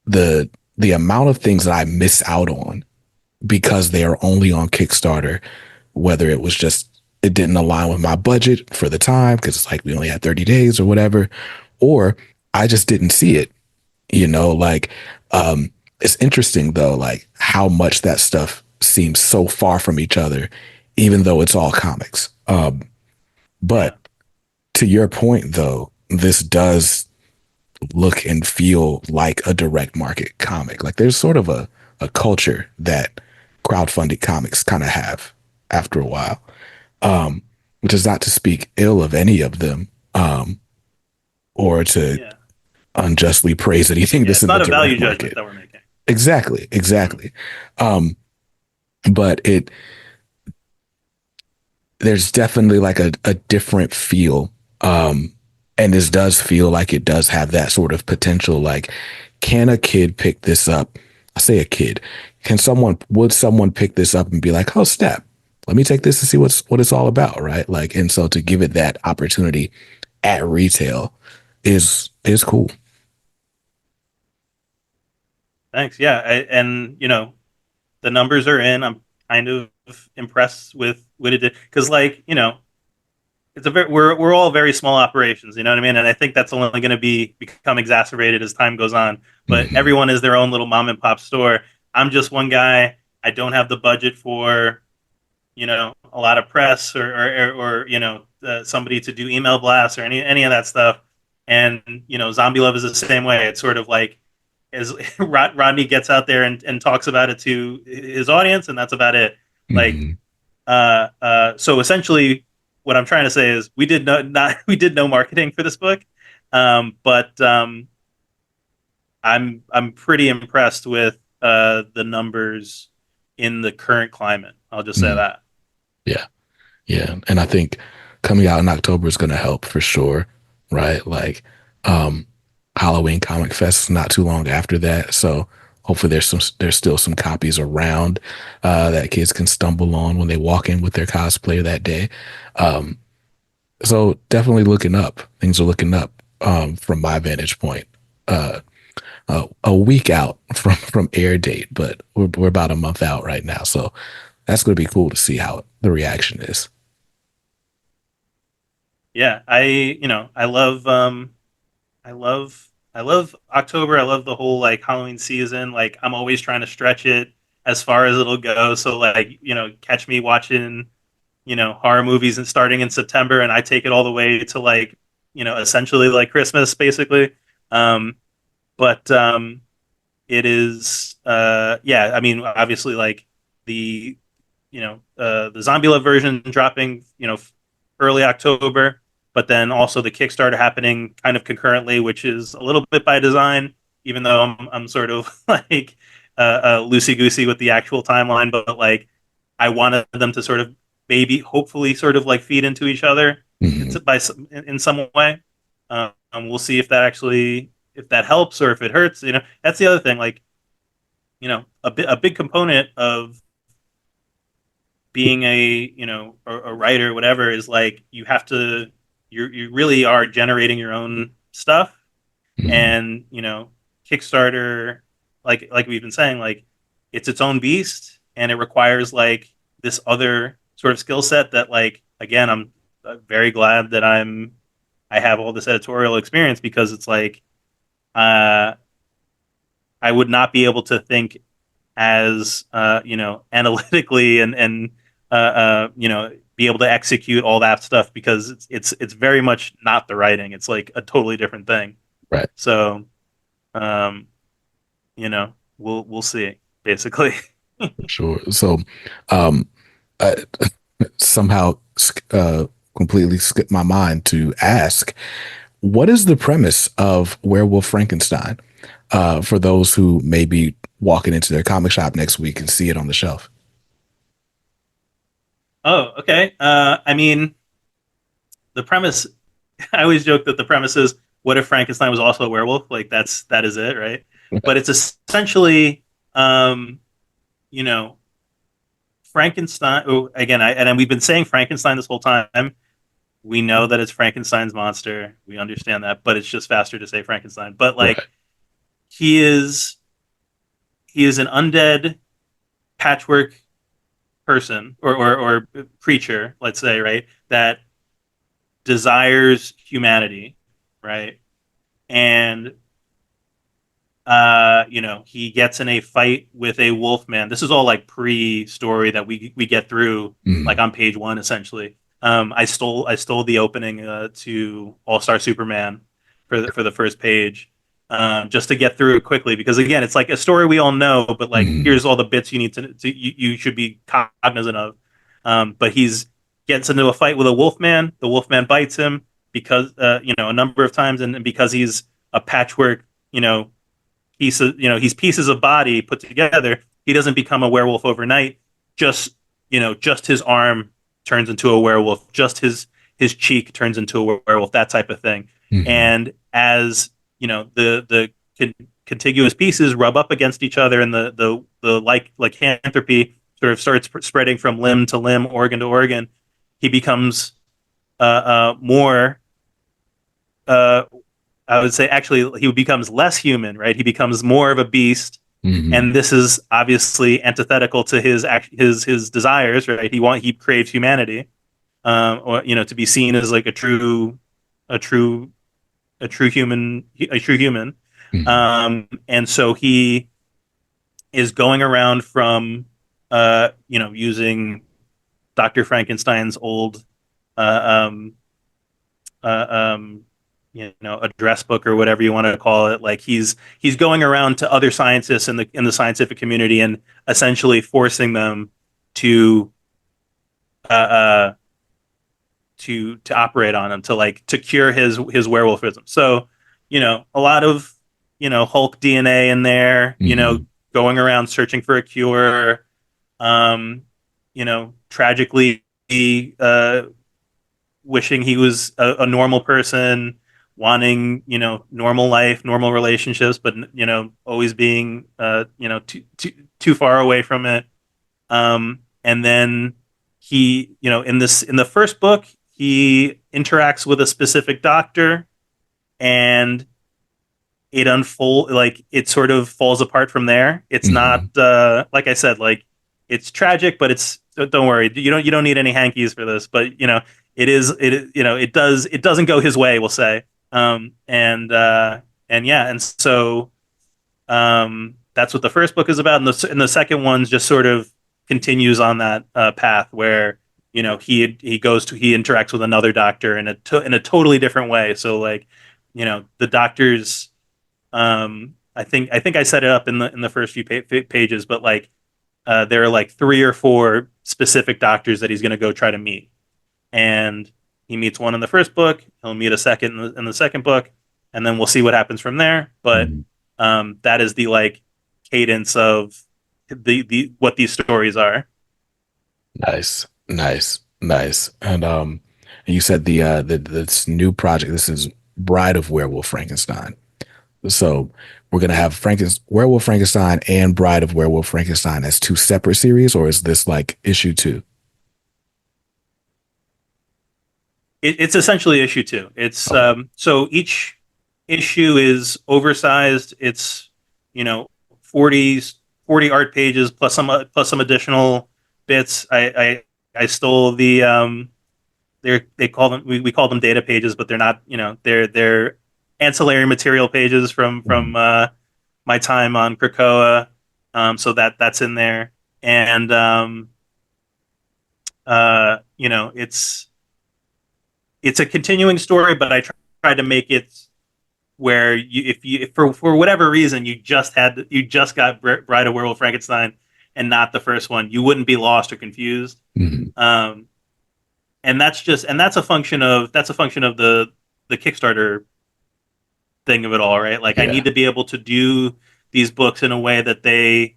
Speaker 1: the the amount of things that I miss out on because they are only on Kickstarter, whether it was just it didn't align with my budget for the time because it's like we only had 30 days or whatever, or I just didn't see it, like it's interesting though, like how much that stuff seems so far from each other, even though it's all comics. But
Speaker 2: Yeah.
Speaker 1: to your point though, this does look and feel like a direct market comic. Like there's sort of a culture that crowdfunded comics kind of have after a while, um, which is not to speak ill of any of them, or to
Speaker 2: Yeah.
Speaker 1: unjustly praise anything
Speaker 2: Yeah.
Speaker 1: that's
Speaker 2: It's
Speaker 1: in the
Speaker 2: not a value
Speaker 1: direct
Speaker 2: judgment
Speaker 1: market.
Speaker 2: that we're making.
Speaker 1: Exactly,
Speaker 2: Mhm.
Speaker 1: exactly. Um, but there's definitely like a different feel. Um, and this does feel like it does have that sort of potential. Like, can a kid pick this up? I say a kid. Would someone pick this up and be like, oh, snap, let me take this and see what it's all about, right? Like, and so to give it that opportunity at retail is cool.
Speaker 2: Thanks. Yeah. And, the numbers are in. I'm kind of impressed with what it did. Because, like, we're all very small operations, you know what I mean? And I think that's only going to become exacerbated as time goes on. But
Speaker 1: Hmm.
Speaker 2: everyone is their own little mom and pop store. I'm just one guy. I don't have the budget for a lot of press or somebody to do email blasts or any of that stuff. And Zombie Love is the same way. It's sort of like as Rodney gets out there and talks about it to his audience, and that's about it. Like
Speaker 1: Hmm.
Speaker 2: so essentially, what I'm trying to say is we did not we did no marketing for this book, but I'm pretty impressed with the numbers in the current climate. I'll just say
Speaker 1: Hmm.
Speaker 2: that.
Speaker 1: Yeah. Yeah. And I think coming out in October is going to help for sure, right? Like, um, Halloween Comic Fest is not too long after that. So hopefully there's still some copies around, that kids can stumble on when they walk in with their cosplayer that day. Um, so definitely looking up. Things are looking up, from my vantage point. Uh, a week out from air date, but we're about a month out right now. So that's going to be cool to see how the reaction is.
Speaker 2: Yeah, I love October. I love the whole like Halloween season. Like I'm always trying to stretch it as far as it'll go. So like, catch me watching, horror movies and starting in September and I take it all the way to like, essentially like Christmas basically. Um but it is yeah, I mean obviously like the the Zombie Love version dropping, early October, but then also the Kickstarter happening kind of concurrently, which is a little bit by design, even though I'm sort of like loosey goosey with the actual timeline, but like I wanted them to sort of maybe hopefully sort of like feed into each other. It's
Speaker 1: Hmm.
Speaker 2: by in some way. We'll see if that actually if that helps or if it hurts. That's the other thing. Like a big component of being a writer, whatever, is like you have to you really are generating your own stuff,
Speaker 1: Hmm.
Speaker 2: and Kickstarter, like we've been saying, like it's its own beast, and it requires like this other sort of skill set that like again I'm very glad that I have all this editorial experience because it's like uh I would not be able to think as analytically and be able to execute all that stuff because it's very much not the writing. It's like a totally different thing.
Speaker 1: Right.
Speaker 2: So we'll see basically.
Speaker 1: Sure. So, um, I somehow completely skipped my mind to ask, what is the premise of Werewolf Frankenstein? For those who may be walking into their comic shop next week and see it on the shelf.
Speaker 2: Oh, okay. I mean, the premise. I always joke that the premise is, what if Frankenstein was also a werewolf? Like that is it, right? But it's essentially, um, you know, Frankenstein. Oh, again, and we've been saying Frankenstein this whole time. We know that it's Frankenstein's monster. We understand that, but it's just faster to say Frankenstein. But like
Speaker 1: Right.
Speaker 2: he is he is an undead patchwork person or creature, let's say, right, that desires humanity, right? And he gets in a fight with a wolf man. This is all like pre-story that we get through like
Speaker 1: Mhm.
Speaker 2: on page one essentially. I stole the opening to All Star Superman for the first page. just to get through it quickly. Because again, it's like a story we all know, but like
Speaker 1: Mhm.
Speaker 2: here's all the bits you need you should be cognizant of. But he's gets into a fight with a wolfman. The wolfman bites him because a number of times, and because he's a patchwork, he's pieces of body put together. He doesn't become a werewolf overnight. Just just his arm turns into a werewolf. Just his cheek turns into a werewolf. That type of thing.
Speaker 1: Mhm.
Speaker 2: And as the contiguous pieces rub up against each other, and the lycanthropy sort of starts spreading from limb to limb, organ to organ, he becomes more. Uh, I would say actually he becomes less human, right? He becomes more of a beast,
Speaker 1: Mhm.
Speaker 2: and this is obviously antithetical to his desires, right? He craves humanity, or to be seen as like a true a true human.
Speaker 1: Mhm.
Speaker 2: And so he is going around from using Dr. Frankenstein's old uh, um, address book or whatever you want to call it. Like he's going around to other scientists in the scientific community and essentially forcing them to uh, uh, to operate on him, to cure his werewolfism. So a lot of Hulk DNA in there.
Speaker 1: Mhm.
Speaker 2: Going around searching for a cure. Tragically wishing he was a normal person, wanting normal life, normal relationships, but always being too far away from it. And then he in the first book he interacts with a specific doctor, and it sort of falls apart from there. It's not
Speaker 1: Mhm.
Speaker 2: like I said, like it's tragic, but it's don't worry, you don't need any hankies for this. But it doesn't go his way, we'll say. And yeah, and so that's what the first book is about, and the second one just sort of continues on that path where he interacts with another doctor in a totally different way. So like the doctors, I think I set it up in the first few pages, but like there are like three or four specific doctors that he's going to go try to meet, and he meets one in the first book. He'll meet a second in the second book, and then we'll see what happens from there. But
Speaker 1: Mhm.
Speaker 2: that is the like cadence of the what these stories are.
Speaker 1: Nice, nice, nice. And you said this new project. This is Bride of Werewolf Frankenstein. So we're gonna have Werewolf Frankenstein and Bride of Werewolf Frankenstein as two separate series, or is this like issue two?
Speaker 2: It's essentially issue two. It's
Speaker 1: Okay.
Speaker 2: so each issue is oversized. It's you know 40 40 art pages plus some additional bits. I stole they call them we call them data pages, but they're not. They're ancillary material pages from
Speaker 1: Mhm.
Speaker 2: my time on Krakoa. So that's in there, and it's a continuing story, but I tried to make it where if for whatever reason you just got Bride of Werewolf Frankenstein and not the first one, you wouldn't be lost or confused.
Speaker 1: Mhm.
Speaker 2: Um, and that's a function of the Kickstarter thing of it all, right? Like I
Speaker 1: Yeah.
Speaker 2: need to be able to do these books in a way that they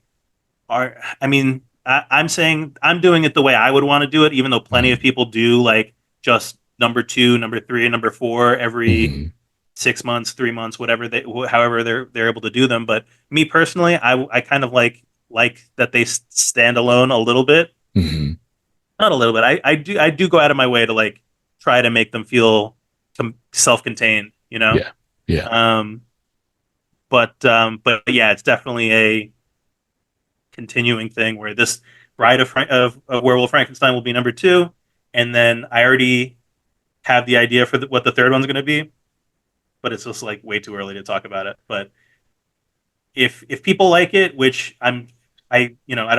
Speaker 2: are. I mean, I'm saying I'm doing it the way I would want to do it, even though plenty of
Speaker 1: Mhm.
Speaker 2: people do like just number two, number three, and number four every
Speaker 1: Mhm.
Speaker 2: 6 months, 3 months, whatever however they're able to do them. But me personally, I kind of like that they stand alone a little bit,
Speaker 1: Mhm.
Speaker 2: not a little bit. I do go out of my way to like try to make them feel self-contained, you know.
Speaker 1: Yeah. Yeah.
Speaker 2: Um, but yeah, it's definitely a continuing thing where this of Werewolf Frankenstein will be number two, and then I already have the idea for what the third one's going to be, but it's just like way too early to talk about it. But if people like it, which I don't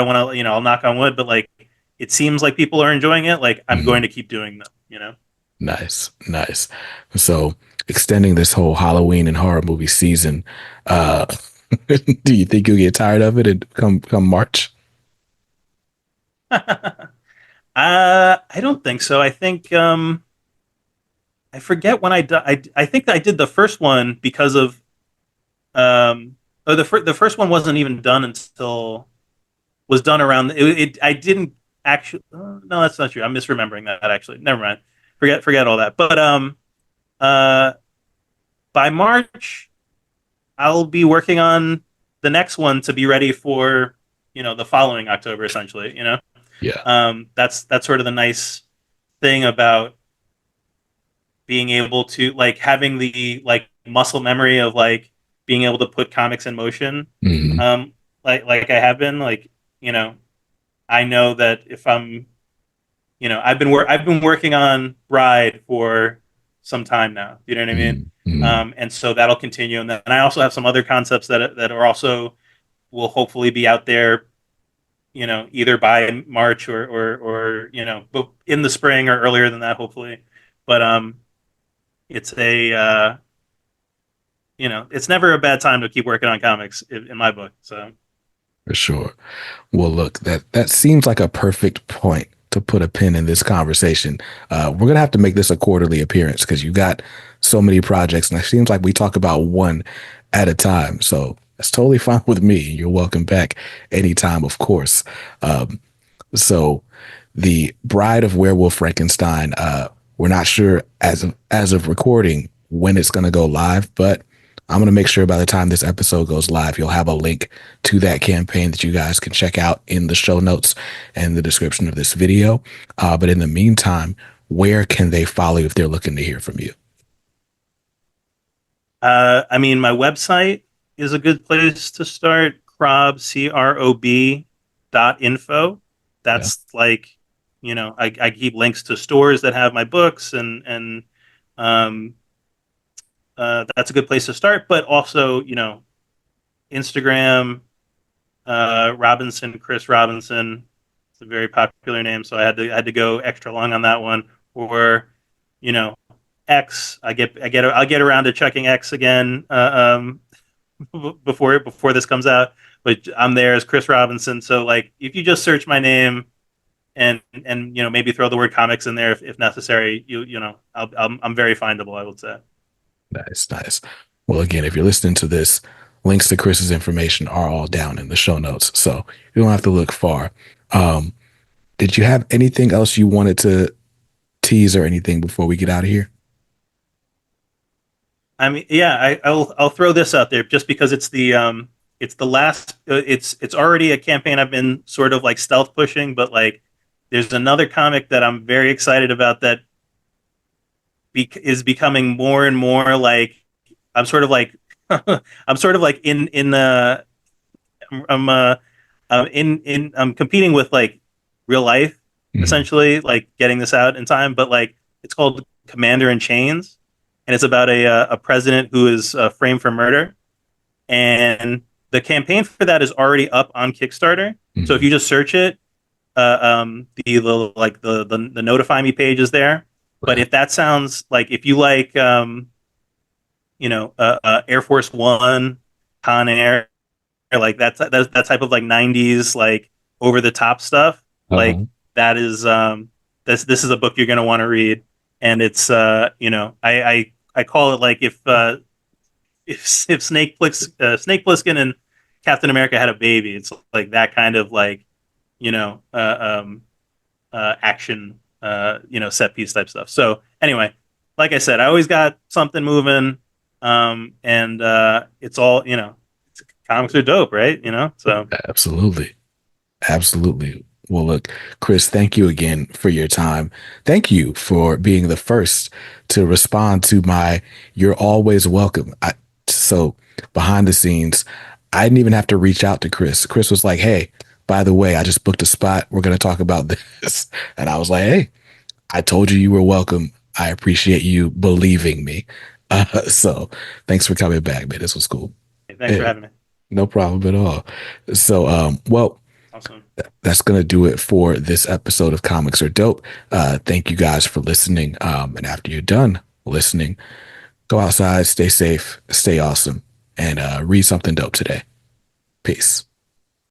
Speaker 2: want to I'll knock on wood, but like it seems like people are enjoying it. Like I'm going
Speaker 1: Mhm.
Speaker 2: to keep doing them.
Speaker 1: Nice. Nice. So extending this whole Halloween and horror movie season. Uh, do you think you'll get tired of it and come March?
Speaker 2: I don't think so. I think I forget when I think that I did the first one because of oh the first one wasn't even done until was done around I didn't actually no, that's not true. I'm misremembering that actually. Never mind. Forget all that. But uh by March I'll be working on the next one to be ready for, the following October essentially,
Speaker 1: Yeah.
Speaker 2: That's sort of the nice thing about being able to like having the like muscle memory of like being able to put comics in motion.
Speaker 1: Hmm.
Speaker 2: Like I have been like, you know, I know that if I'm, I've been working on Bride for some time now. You know what I mean?
Speaker 1: Hmm.
Speaker 2: And so that'll continue. And then I also have some other concepts that are also will hopefully be out there, either by March or in the spring or earlier than that, hopefully. But it's it's never a bad time to keep working on comics in my book. So
Speaker 1: For sure. Well, look, that seems like a perfect point to put a pin in this conversation. We're gonna have to make this a quarterly appearance because you got so many projects, and it seems like we talk about one at a time. So that's totally fine with me. You're welcome back anytime, of course. Um, so the Bride of Werewolf Frankenstein, we're not sure as of recording when it's gonna go live, but I'm going to make sure by the time this episode goes live, you'll have a link to that campaign that you guys can check out in the show notes and the description of this video. But in the meantime, where can they follow you if they're looking to hear from you?
Speaker 2: I mean, my website is a good place to start. Crob.info.
Speaker 1: Yeah.
Speaker 2: That's like, I keep links to stores that have my books and um, that's a good place to start. But also, Instagram, Chris Robinson. It's a very popular name, so I had to go extra long on that one. Or, you know, X. I'll get around to checking X again before this comes out. But I'm there as Chris Robinson. So like, if you just search my name and maybe throw the word comics in there if necessary, I'm very findable. I would say.
Speaker 1: Nice, nice. Well, again, if you're listening to this, links to Chris's information are all down in the show notes, so you don't have to look far. Um, did you have anything else you wanted to tease or anything before we get out of here?
Speaker 2: I mean, yeah, I'll throw this out there just because it's the last it's already a campaign I've been sort of like stealth pushing, but like there's another comic that I'm very excited about that is becoming more and more like I'm sort of like I'm sort of like in the I'm I'm competing with like real life
Speaker 1: Mhm.
Speaker 2: essentially like getting this out in time, but like it's called Commander in Chains, and it's about a president who is framed for murder, and the campaign for that is already up on Kickstarter. So if
Speaker 1: Mhm.
Speaker 2: you just search it, the like the notify me page is there. But
Speaker 1: Okay.
Speaker 2: if that sounds like if you like Air Force One, Con Air, like that type of like '90s like over the top stuff, like
Speaker 1: Uh-huh.
Speaker 2: that is this is a book you're gonna want to read, and it's I call it like if Snake Plissken and Captain America had a baby, it's like that kind of like you know action set piece type stuff. So anyway, like I said, I always got something moving, and it's all comics are dope, right? So
Speaker 1: Absolutely. Absolutely. Well, look, Chris, thank you again for your time. Thank you for being the first to respond to my "you're always welcome." So behind the scenes, I didn't even have to reach out to Chris. Chris was like, "Hey, by the way, I just booked a spot. We're going to talk about this." And I was like, "Hey, I told you were welcome. I appreciate you believing me." So thanks for coming back, man. This was cool.
Speaker 2: thanks for
Speaker 1: Yeah,
Speaker 2: having me.
Speaker 1: no problem at all. So, well,
Speaker 2: Awesome.
Speaker 1: that's going to do it for this episode of Comics Are Dope. Thank you guys for listening. And after you're done listening, Go outside, stay safe, stay awesome, and read something dope today. Peace.